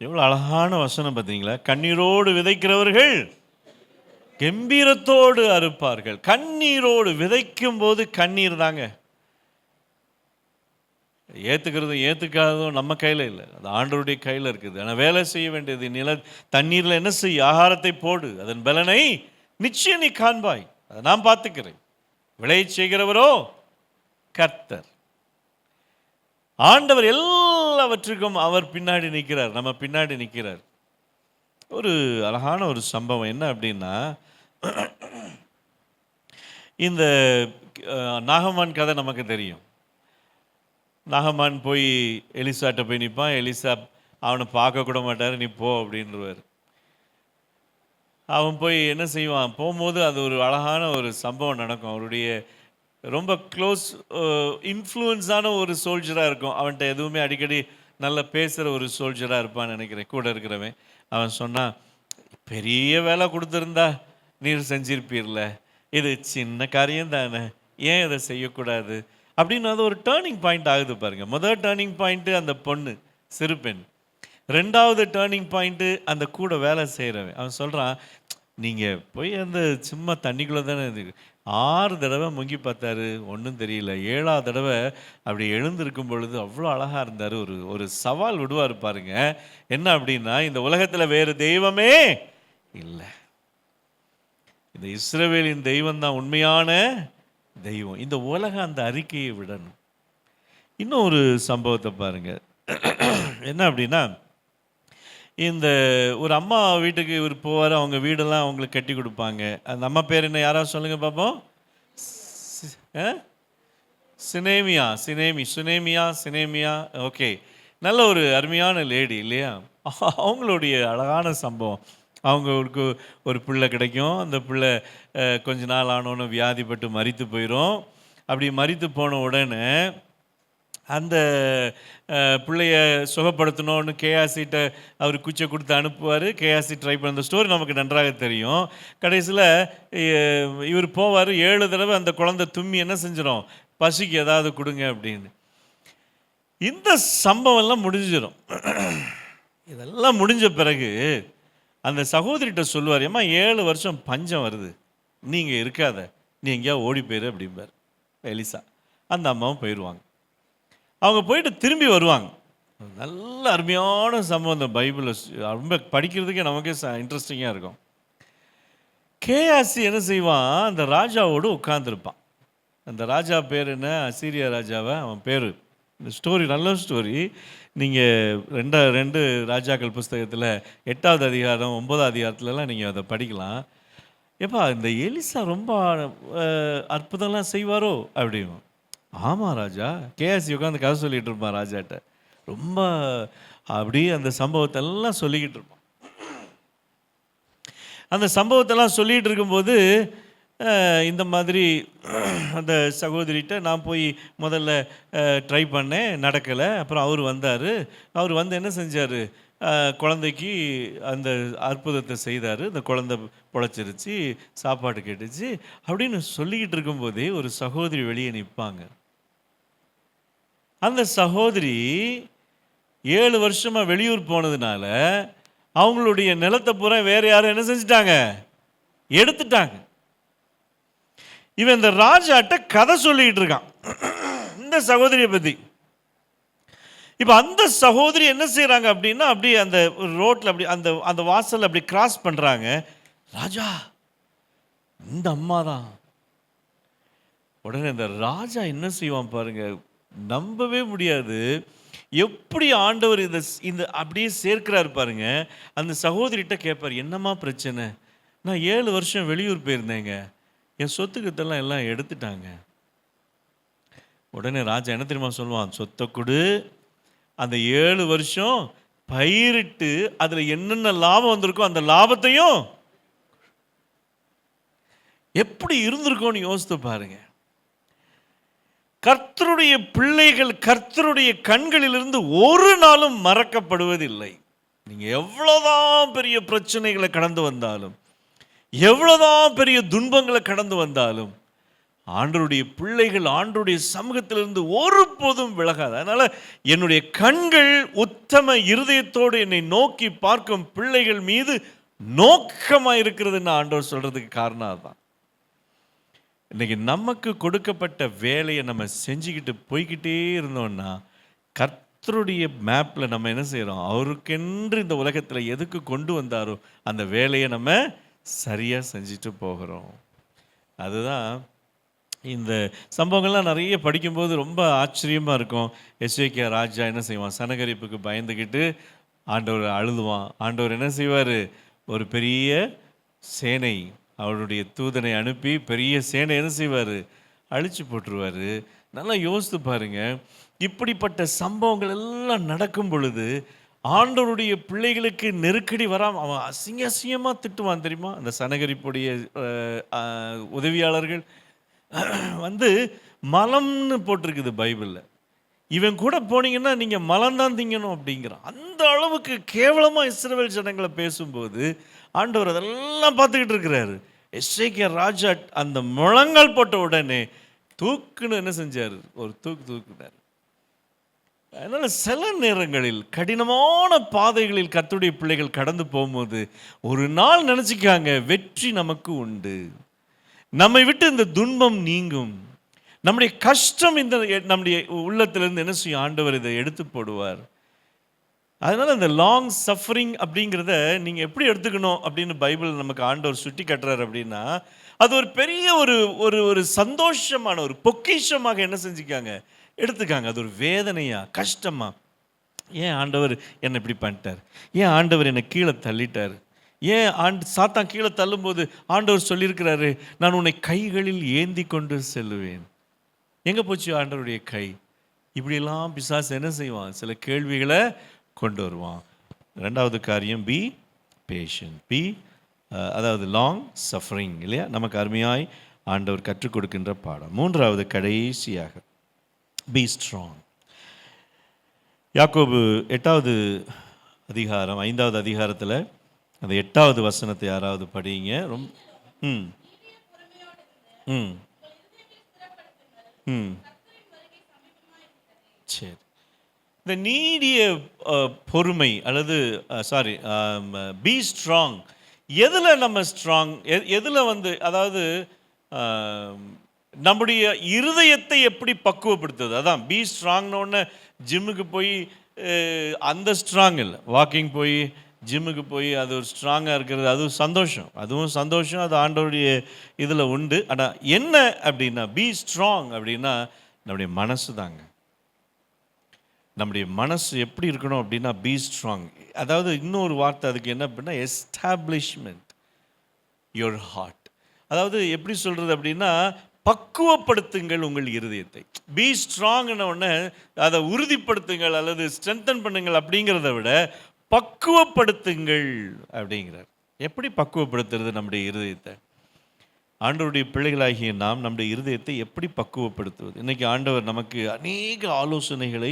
எவ்வளோ அழகான வசனம் பார்த்தீங்களா? கண்ணீரோடு விதைக்கிறவர்கள் கம்பீரத்தோடு அறுப்பார்கள். கண்ணீரோடு விதைக்கும் போது கண்ணீர் தாங்க. ஏற்றுக்கிறதும் ஏற்றுக்காததும் நம்ம கையில் இல்லை, அது ஆண்டவருடைய கையில் இருக்குது. ஆனால் வேலை செய்ய வேண்டியது தண்ணீரில் என்ன செய்ய? ஆகாரத்தை போடு, அதன் பலனை நிச்சயம் நீ காண்பாய், அதை நான் பார்த்துக்கிறேன். விளைய செய்கிறவரோ கர்த்தர். ஆண்டவர் எல்லாவற்றுக்கும் அவர் பின்னாடி நிற்கிறார், நம்ம பின்னாடி நிற்கிறார். ஒரு அழகான ஒரு சம்பவம் என்ன அப்படின்னா, இந்த நாகமான் கதை நமக்கு தெரியும். நாகமான் போய் எலிசாட்ட போய் நிற்பான். எலிசா அவனை பார்க்க கூட மாட்டார், நீ போ அப்படின்றவர். அவன் போய் என்ன செய்வான்? போகும்போது அது ஒரு அழகான ஒரு சம்பவம் நடக்கும். அவருடைய ரொம்ப க்ளோஸ் இன்ஃப்ளூயன்ஸான ஒரு சோல்ஜராக இருக்கும். அவன்கிட்ட எதுவுமே அடிக்கடி நல்லா பேசுகிற ஒரு சோல்ஜராக இருப்பான்னு நினைக்கிறேன், கூட இருக்கிறவன். அவன் சொன்னான், பெரிய வேலை கொடுத்துருந்தா நீர் செஞ்சிருப்பீர்ல, இது சின்ன காரியம் தானே, ஏன் இதை செய்யக்கூடாது அப்படின்னு. அது ஒரு டேர்னிங் பாயிண்ட் ஆகுது பாருங்கள். முதல் டேர்னிங் பாயிண்ட்டு அந்த பொண்ணு, சிறு பெண். 2வது டேர்னிங் பாயிண்ட்டு அந்த கூட வேலை செய்கிறவன். அவன் சொல்கிறான், நீங்கள் போய் அந்த சும்மா தண்ணிக்குள்ளே தானே இருக்கு. 6 தடவை முங்கி பார்த்தாரு, ஒன்றும் தெரியல. 7ஆவது தடவை அப்படி எழுந்திருக்கும் பொழுது அவ்வளோ அழகாக இருந்தார். ஒரு சவால் விடுவார் பாருங்க. என்ன அப்படின்னா, இந்த உலகத்தில் வேறு தெய்வமே இல்லை, இந்த இஸ்ரவேலின் தெய்வம் தான் உண்மையான தெய்வம். இந்த உலகம் அந்த அறிக்கையை விடணும். இன்னும் ஒரு சம்பவத்தை பாருங்க. என்ன அப்படின்னா, இந்த ஒரு அம்மா வீட்டுக்கு இவர் போவார். அவங்க வீடெல்லாம் அவங்களுக்கு கட்டி கொடுப்பாங்க. அந்த அம்மா பேர் என்ன? யாராவது சொல்லுங்க பார்ப்போம். சினேமியா. ஓகே, நல்ல ஒரு அருமையான லேடி இல்லையா? அவங்களுடைய அழகான சம்பவம். அவங்களுக்கு ஒரு பிள்ளை கிடைக்கும். அந்த பிள்ளை கொஞ்ச நாள் ஆனோன்னு வியாதிப்பட்டு மரித்து போயிடும். அப்படி மரித்து போன உடனே அந்த பிள்ளைய சுகப்படுத்தணும்னு கேஆர்சிட்ட அவர் குச்சை கொடுத்து அனுப்புவார். கேஆர்சி ட்ரை பண்ண அந்த ஸ்டோரி நமக்கு நன்றாக தெரியும். கடைசியில் இவர் போவார். 7 தடவை அந்த குழந்தை தும்மி என்ன செஞ்சிடும்? பசிக்கு ஏதாவது கொடுங்க அப்படின்னு. இந்த சம்பவம்லாம் முடிஞ்சிடும். இதெல்லாம் முடிஞ்ச பிறகு அந்த சகோதரிகிட்ட சொல்லுவார், ஏம்மா 7 வருஷம் பஞ்சம் வருது, நீங்கள் இருக்காத, நீ எங்கேயா ஓடி போயிரு அப்படிம்பார் எலிசா. அந்த அம்மாவும் போயிடுவாங்க. அவங்க போயிட்டு திரும்பி வருவாங்க. நல்ல அருமையான சம்பவம். அந்த பைபிளில் ரொம்ப படிக்கிறதுக்கே நமக்கே இன்ட்ரெஸ்டிங்காக இருக்கும். கேஆர்சி என்ன செய்வான்? அந்த ராஜாவோடு உட்கார்ந்துருப்பான். அந்த ராஜா பேர் என்ன? அசீரியா ராஜாவை அவன் பேர். இந்த ஸ்டோரி நல்ல ஸ்டோரி. நீங்கள் 2 ராஜாக்கள் புஸ்தகத்தில் 8வது அதிகாரம் 9வது அதிகாரத்துலலாம் நீங்கள் அதை படிக்கலாம். எப்பா இந்த எலிசா ரொம்ப அற்புதம்லாம் செய்வாரோ அப்படியும். ஆமாம் ராஜா. கேஆர்சி உட்காந்து கதை சொல்லிகிட்டு இருப்பான் ராஜாட்ட. ரொம்ப அப்படியே அந்த சம்பவத்தெல்லாம் சொல்லிக்கிட்டு இருப்பான். அந்த சம்பவத்தெல்லாம் சொல்லிகிட்டு இருக்கும்போது இந்த மாதிரி அந்த சகோதரிகிட்ட நான் போய் முதல்ல ட்ரை பண்ணேன், நடக்கலை. அப்புறம் அவர் வந்தார். அவர் வந்து என்ன செஞ்சார்? குழந்தைக்கு அந்த அற்புதத்தை செய்தார். அந்த குழந்தை பொழைச்சிருச்சு, சாப்பாடு கேட்டுச்சு அப்படின்னு சொல்லிக்கிட்டு இருக்கும்போதே ஒரு சகோதரி வெளியே நிற்பாங்க. அந்த சகோதரி 7 வருஷமா வெளியூர் போனதுனால அவங்களுடைய நிலத்தை பூரா வேற யாரும் என்ன செஞ்சிட்டாங்க, எடுத்துட்டாங்க. இவன் இந்த ராஜாட்ட கதை சொல்லிட்டு இருக்கான் இந்த சகோதரியை பத்தி. இப்ப அந்த சகோதரி என்ன செய்யறாங்க அப்படின்னா, அப்படியே அந்த ரோட்ல அப்படி அந்த அந்த வாசல் அப்படி கிராஸ் பண்றாங்க. ராஜா, இந்த அம்மா தான். உடனே இந்த ராஜா என்ன செய்வான் பாருங்க, நம்பவே முடியாது. எப்படி ஆண்டவர் இந்த அப்படியே சேர்க்கிறாரு பாருங்க. அந்த சகோதரிட்ட கேட்பார், என்னம்மா பிரச்சனை? நான் 7 வருஷம் வெளியூர் போயிருந்தேங்க, என் சொத்துக்கத்தெல்லாம் எல்லாம் எடுத்துட்டாங்க. உடனே ராஜா என்ன தெரியுமா சொல்லுவான், சொத்தை கொடு, அந்த 7 வருஷம் பயிரிட்டு அதில் என்னென்ன லாபம் வந்திருக்கோ அந்த லாபத்தையும். எப்படி இருந்திருக்கோன்னு யோசித்து பாருங்க. கர்த்தருடைய பிள்ளைகள் கர்த்தருடைய கண்களிலிருந்து ஒரு நாளும் மறக்கப்படுவதில்லை. நீங்க எவ்வளவுதான் பெரிய பிரச்சனைகளை கடந்து வந்தாலும், எவ்வளவுதான் பெரிய துன்பங்களை கடந்து வந்தாலும், ஆண்டவருடைய பிள்ளைகள் ஆண்டவருடைய சமூகத்திலிருந்து ஒருபோதும் விலகாது. அதனால என்னுடைய கண்கள் உத்தம இருதயத்தோடு என்னை நோக்கி பார்க்கும் பிள்ளைகள் மீது நோக்கமாக இருக்கிறதுன்னு ஆண்டவர் சொல்றதுக்கு காரணம் அதுதான். இன்னைக்கு நமக்கு கொடுக்கப்பட்ட வேலையை நம்ம செஞ்சுக்கிட்டு போய்கிட்டே இருந்தோம்னா, கர்த்தருடைய மேப்பில் நம்ம என்ன செய்கிறோம், அவருக்கென்று இந்த உலகத்தில் எதுக்கு கொண்டு வந்தாரோ அந்த வேலையை நம்ம சரியாக செஞ்சுட்டு போகிறோம். அதுதான் இந்த சம்பவங்கள்லாம் நிறைய படிக்கும்போது ரொம்ப ஆச்சரியமாக இருக்கும். எசேக்கியா ராஜா என்ன செய்வான், சனகரிப்புக்கு பயந்துக்கிட்டு ஆண்டவர் அழுதுவான். ஆண்டவர் என்ன செய்வார், ஒரு பெரிய சேனை, அவருடைய தூதனை அனுப்பி பெரிய சேனை என்ன செய்வார், அழிச்சு போட்டுருவார். நல்லா யோசித்து பாருங்க, இப்படிப்பட்ட சம்பவங்கள் எல்லாம் நடக்கும் பொழுது ஆண்டவருடைய பிள்ளைகளுக்கு நெருக்கடி வராமல் அவன் அசிங்கமாக திட்டுவான் தெரியுமா. அந்த சனகரிப்புடைய உதவியாளர்கள் வந்து மலம்னு போட்டிருக்குது பைபிளில், இவன் கூட போனீங்கன்னா நீங்கள் மலம்தான் திங்கணும் அப்படிங்கிறான். அந்த அளவுக்கு கேவலமாக இஸ்ரவேல் ஜனங்களை பேசும்போது ஆண்டவர் அதெல்லாம் பார்த்துக்கிட்டு இருக்கிறாரு. எசேக்கியா ராஜா அந்த முழங்கால் போட்ட உடனே தூக்குன்னு என்ன செஞ்சார், ஒரு தூக்குனார். அதனால சில நேரங்களில் கடினமான பாதைகளில் கர்த்தருடைய பிள்ளைகள் கடந்து போகும்போது ஒரு நாள் நினச்சிக்காங்க, வெற்றி நமக்கு உண்டு, நம்மை விட்டு இந்த துன்பம் நீங்கும், நம்முடைய கஷ்டம் இந்த நம்முடைய உள்ளத்திலிருந்து என்ன செய்யும், ஆண்டவர் இதை எடுத்து போடுவார். அதனால் இந்த லாங் சஃபரிங் அப்படிங்கிறத நீங்கள் எப்படி எடுத்துக்கணும் அப்படின்னு பைபிள் நமக்கு ஆண்டவர் சுட்டி கட்டுறாரு அப்படின்னா, அது ஒரு பெரிய ஒரு ஒரு ஒரு சந்தோஷமான ஒரு பொக்கிஷமாக என்ன செஞ்சுக்காங்க, எடுத்துக்காங்க. அது ஒரு வேதனையா, கஷ்டமா, ஏன் ஆண்டவர் என்னை இப்படி பண்ணிட்டார், ஏன் ஆண்டவர் என்னை கீழே தள்ளிட்டார், ஏன் சாத்தான் கீழே தள்ளும்போது ஆண்டவர் சொல்லியிருக்கிறாரு, நான் உன்னை கைகளில் ஏந்தி கொண்டு செல்லுவேன். எங்கே போச்சு ஆண்டவருடைய கை? இப்படியெல்லாம் பிசாசு என்ன செய்வான், சில கேள்விகளை கொண்டு வருவான். ரெண்டாவது காரியம், பி பேஷண்ட், அதாவது லாங் சஃபரிங் இல்லையா, நமக்கு அருமையாய் ஆண்டவர் கற்றுக் கொடுக்கின்ற பாடம். மூன்றாவது கடைசியாக, பி ஸ்ட்ராங். யாக்கோபு 8வது அதிகாரம் 5வது அதிகாரத்தில் அந்த 8வது வசனத்தை யாராவது படிங்க. ரொம்ப சரி. இந்த நீடிய பொறுமை அல்லது பி ஸ்ட்ராங், எதில் நம்ம ஸ்ட்ராங், எதில் வந்து அதாவது நம்முடைய இருதயத்தை எப்படி பக்குவப்படுத்துவது, அதான் பி ஸ்ட்ராங்னு. ஜிம்முக்கு போய் அந்த ஸ்ட்ராங் இல்லை, வாக்கிங் போய் ஜிம்முக்கு போய் அது ஒரு ஸ்ட்ராங்காக இருக்கிறது, அதுவும் சந்தோஷம், அது ஆண்டவருடைய இதில் உண்டு. ஆனால் என்ன அப்படின்னா, பி ஸ்ட்ராங் அப்படின்னா நம்முடைய மனசு தாங்க. நம்முடைய மனசு எப்படி இருக்கணும் அப்படின்னா, பி ஸ்ட்ராங். அதாவது இன்னொரு வார்த்தை அதுக்கு என்ன அப்படின்னா, எஸ்டாப்ளிஷ்மெண்ட் யுவர் ஹார்ட். அதாவது எப்படி சொல்கிறது அப்படின்னா, பக்குவப்படுத்துங்கள் உங்கள் இருதயத்தை. பி ஸ்ட்ராங்ன உடனே அதை உறுதிப்படுத்துங்கள் அல்லது ஸ்ட்ரென்தன் பண்ணுங்கள் அப்படிங்கிறத விட பக்குவப்படுத்துங்கள் அப்படிங்கிறார். எப்படி பக்குவப்படுத்துறது நம்முடைய இருதயத்தை? ஆண்டவருடைய பிள்ளைகளாகிய நாம் நம்முடைய இருதயத்தை எப்படி பக்குவப்படுத்துவது? இன்னைக்கு ஆண்டவர் நமக்கு அநேக ஆலோசனைகளை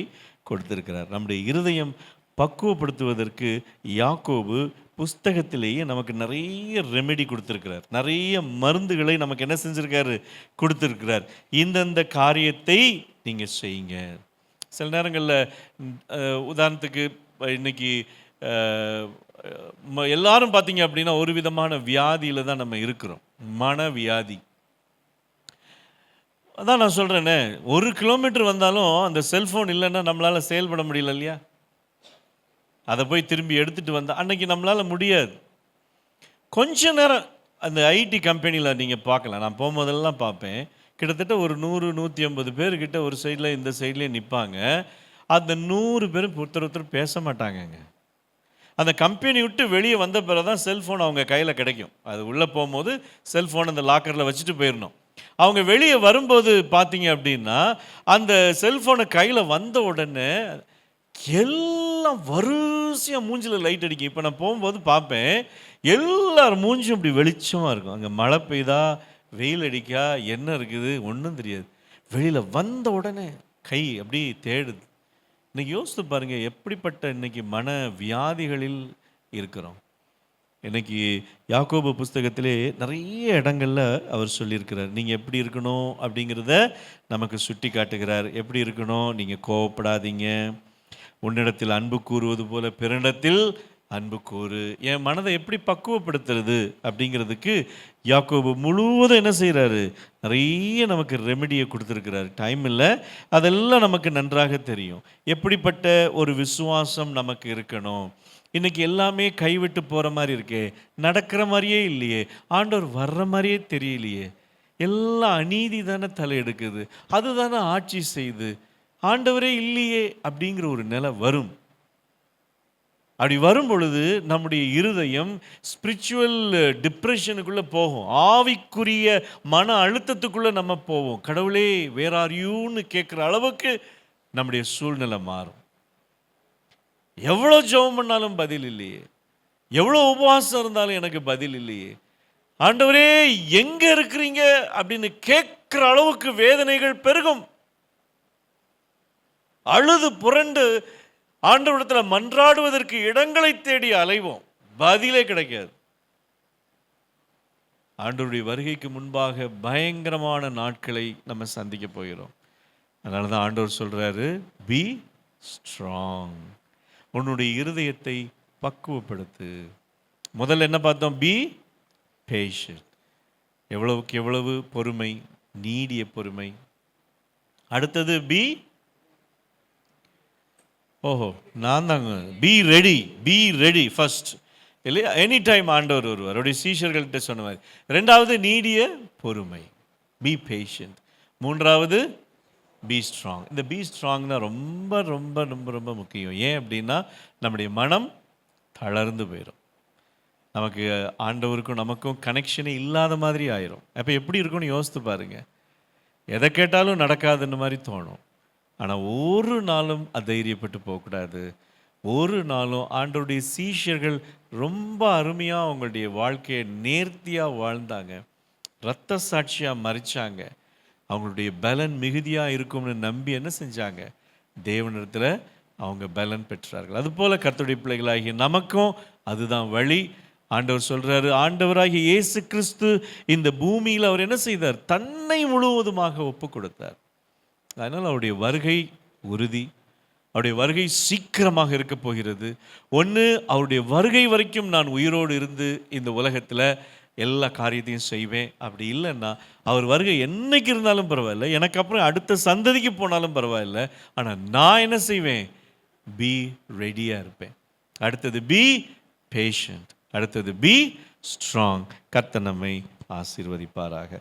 கொடுத்திருக்கிறார். நம்முடைய இருதயம் பக்குவப்படுத்துவதற்கு யாக்கோபு புஸ்தகத்திலேயே நமக்கு நிறைய ரெமெடி கொடுத்துருக்கிறார், நிறைய மருந்துகளை நமக்கு என்ன செஞ்சிருக்காரு, கொடுத்துருக்கிறார். இந்தந்த காரியத்தை நீங்கள் செய்யுங்க, சில நேரங்களில் உதாரணத்துக்கு இன்னைக்கு எல்லாரும் பார்த்தீங்க அப்படின்னா ஒரு விதமான வியாதியில் தான் நம்ம இருக்கிறோம், மன வியாதி. அதான் நான் சொல்கிறேனே, 1 கிலோமீட்டர் வந்தாலும் அந்த செல்ஃபோன் இல்லைன்னா நம்மளால் செயல்பட முடியல இல்லையா? அதை போய் திரும்பி எடுத்துகிட்டு வந்தால் அன்னைக்கு நம்மளால் முடியாது. கொஞ்ச நேரம் அந்த ஐடி கம்பெனியில் நீங்கள் பார்க்கலாம், நான் போகும்போதெல்லாம் பார்ப்பேன், கிட்டத்தட்ட ஒரு 100-150 பேர்கிட்ட ஒரு சைடில் இந்த சைட்லேயே நிற்பாங்க. அந்த 100 பேரும் ஒருத்தர் பேச மாட்டாங்கங்க. அந்த கம்பெனி விட்டு வெளியே வந்த பிறகு தான் செல்ஃபோன் அவங்க கையில் கிடைக்கும். அது உள்ளே போகும்போது செல்ஃபோன் அந்த லாக்கரில் வச்சுட்டு போயிடணும். அவங்க வெளியே வரும்போது பார்த்தீங்க அப்படின்னா அந்த செல்ஃபோனை கையில் வந்த உடனே எல்லாம் வரிசையாக மூஞ்சில் லைட் அடிக்கும். இப்போ நான் போகும்போது பார்ப்பேன், எல்லாரும் மூஞ்சும் இப்படி வெளிச்சமாக இருக்கும். அங்கே மழை பெய்தா வெயில் அடிக்கா என்ன இருக்குது ஒன்றும் தெரியாது. வெளியில் வந்த உடனே கை அப்படி தேடுது. இன்னைக்கு யோசித்து பாருங்கள், எப்படிப்பட்ட இன்னைக்கு மன வியாதிகளில் இருக்கிறோம். இன்னைக்கு யாக்கோபு புஸ்தகத்திலே நிறைய இடங்களில் அவர் சொல்லியிருக்கிறார், நீங்கள் எப்படி இருக்கணும் அப்படிங்கிறத நமக்கு சுட்டி காட்டுகிறார். எப்படி இருக்கணும்? நீங்கள் கோவப்படாதீங்க, உன்னிடத்தில் அன்பு கூறுவது போல பிறனிடத்தில் அன்பு கூறு. என் மனதை எப்படி பக்குவப்படுத்துறது அப்படிங்கிறதுக்கு யாக்கோபு முழுவதும் என்ன செய்கிறாரு, நிறைய நமக்கு ரெமெடியை கொடுத்துருக்கிறாரு. டைம் இல்லை, அதெல்லாம் நமக்கு நன்றாக தெரியும். எப்படிப்பட்ட ஒரு விசுவாசம் நமக்கு இருக்கணும். இன்றைக்கி எல்லாமே கைவிட்டு போகிற மாதிரி இருக்கே, நடக்கிற மாதிரியே இல்லையே, ஆண்டவர் வர்ற மாதிரியே தெரியலையே, எல்லாம் அநீதி தானே தலையெடுக்குது, அதுதானே ஆட்சி செய்யுது, ஆண்டவரே இல்லையே அப்படிங்கிற ஒரு நிலை வரும். அப்படி வரும் பொழுது நம்முடைய இருதயம் ஸ்பிரிச்சுவல் டிப்ரெஷனுக்குள்ளே போகும், ஆவிக்குரிய மன அழுத்தத்துக்குள்ளே நம்ம போவோம். கடவுளே வேர் ஆர் யூன்னு கேட்குற அளவுக்கு நம்முடைய சூழ்நிலை மாறும். எவ்வளோ ஜெபம் பண்ணாலும் பதில் இல்லையே, எவ்வளோ உபவாசம் இருந்தாலும் எனக்கு பதில் இல்லையே, ஆண்டவரே எங்கே இருக்கிறீங்க அப்படின்னு கேட்குற அளவுக்கு வேதனைகள் பெருகும். அழுது புரண்டு ஆண்டவரிடத்தில் மன்றாடுவதற்கு இடங்களை தேடி அலைவோம், பதிலே கிடைக்காது. ஆண்டவருடைய வருகைக்கு முன்பாக பயங்கரமான நாட்களை நம்ம சந்திக்க போகிறோம். அதனால தான் ஆண்டவர் சொல்கிறாரு, பி ஸ்ட்ராங். உன்னுடைய இருதயத்தை பக்குவப்படுத்து. முதல்ல என்ன பார்த்தோம்? B patient. எவ்வளவுக்கு எவ்வளவு பொறுமை, நீடிய பொறுமை. அடுத்தது பி நான் தாங்க be ready. Be ready first இல்லையா? எனி டைம் ஆண்டவர் வருவார், அவருடைய சீஷர்கள்ட்ட சொன்ன மாதிரி. ரெண்டாவது நீடிய பொறுமை, பி பேஷண்ட். மூன்றாவது பி ஸ்ட்ராங். இந்த பி ஸ்ட்ராங் தான் ரொம்ப ரொம்ப ரொம்ப ரொம்ப முக்கியம். ஏன் அப்படின்னா நம்முடைய மனம் தளர்ந்து போயிடும், நமக்கு ஆண்டவருக்கும் நமக்கும் கனெக்ஷனே இல்லாத மாதிரி ஆயிரும். அப்போ எப்படி இருக்கும்னு யோசித்து பாருங்க. எதை கேட்டாலும் நடக்காதுன்னு மாதிரி தோணும். ஆனால் ஒரு நாளும் அதைரியப்பட்டு போகக்கூடாது. ஒரு நாளும் ஆண்டவருடைய சீஷர்கள் ரொம்ப அருமையாக அவங்களுடைய வாழ்க்கையை நேர்த்தியாக வாழ்ந்தாங்க, இரத்த சாட்சியாக மறிச்சாங்க. அவங்களுடைய பலன் மிகுதியாக இருக்கும்னு நம்பி என்ன செஞ்சாங்க, தேவனிடத்தில் அவங்க பலன் பெற்றார்கள். அதுபோல் கர்த்தருடைய பிள்ளைகளாகிய நமக்கும் அதுதான் வழி. ஆண்டவர் சொல்கிறாரு, ஆண்டவராகிய இயேசு கிறிஸ்து இந்த பூமியில் அவர் என்ன செய்தார், தன்னை முழுவதுமாக ஒப்பு கொடுத்தார். அதனால் அவருடைய வருகை உறுதி, அவருடைய வருகை சீக்கிரமாக இருக்க போகிறது. ஒன்று, அவருடைய வருகை வரைக்கும் நான் உயிரோடு இருந்து இந்த உலகத்தில் எல்லா காரியத்தையும் செய்வேன். அப்படி இல்லைன்னா அவர் வருகை என்னைக்கு இருந்தாலும் பரவாயில்ல, எனக்கு அப்புறம் அடுத்த சந்ததிக்கு போனாலும் பரவாயில்ல, ஆனால் நான் என்ன செய்வேன், பி ரெடியாக இருப்பேன். அடுத்தது பி பேஷண்ட், அடுத்தது பி ஸ்ட்ராங். கர்த்தர் நம்மை ஆசீர்வதிப்பாராக.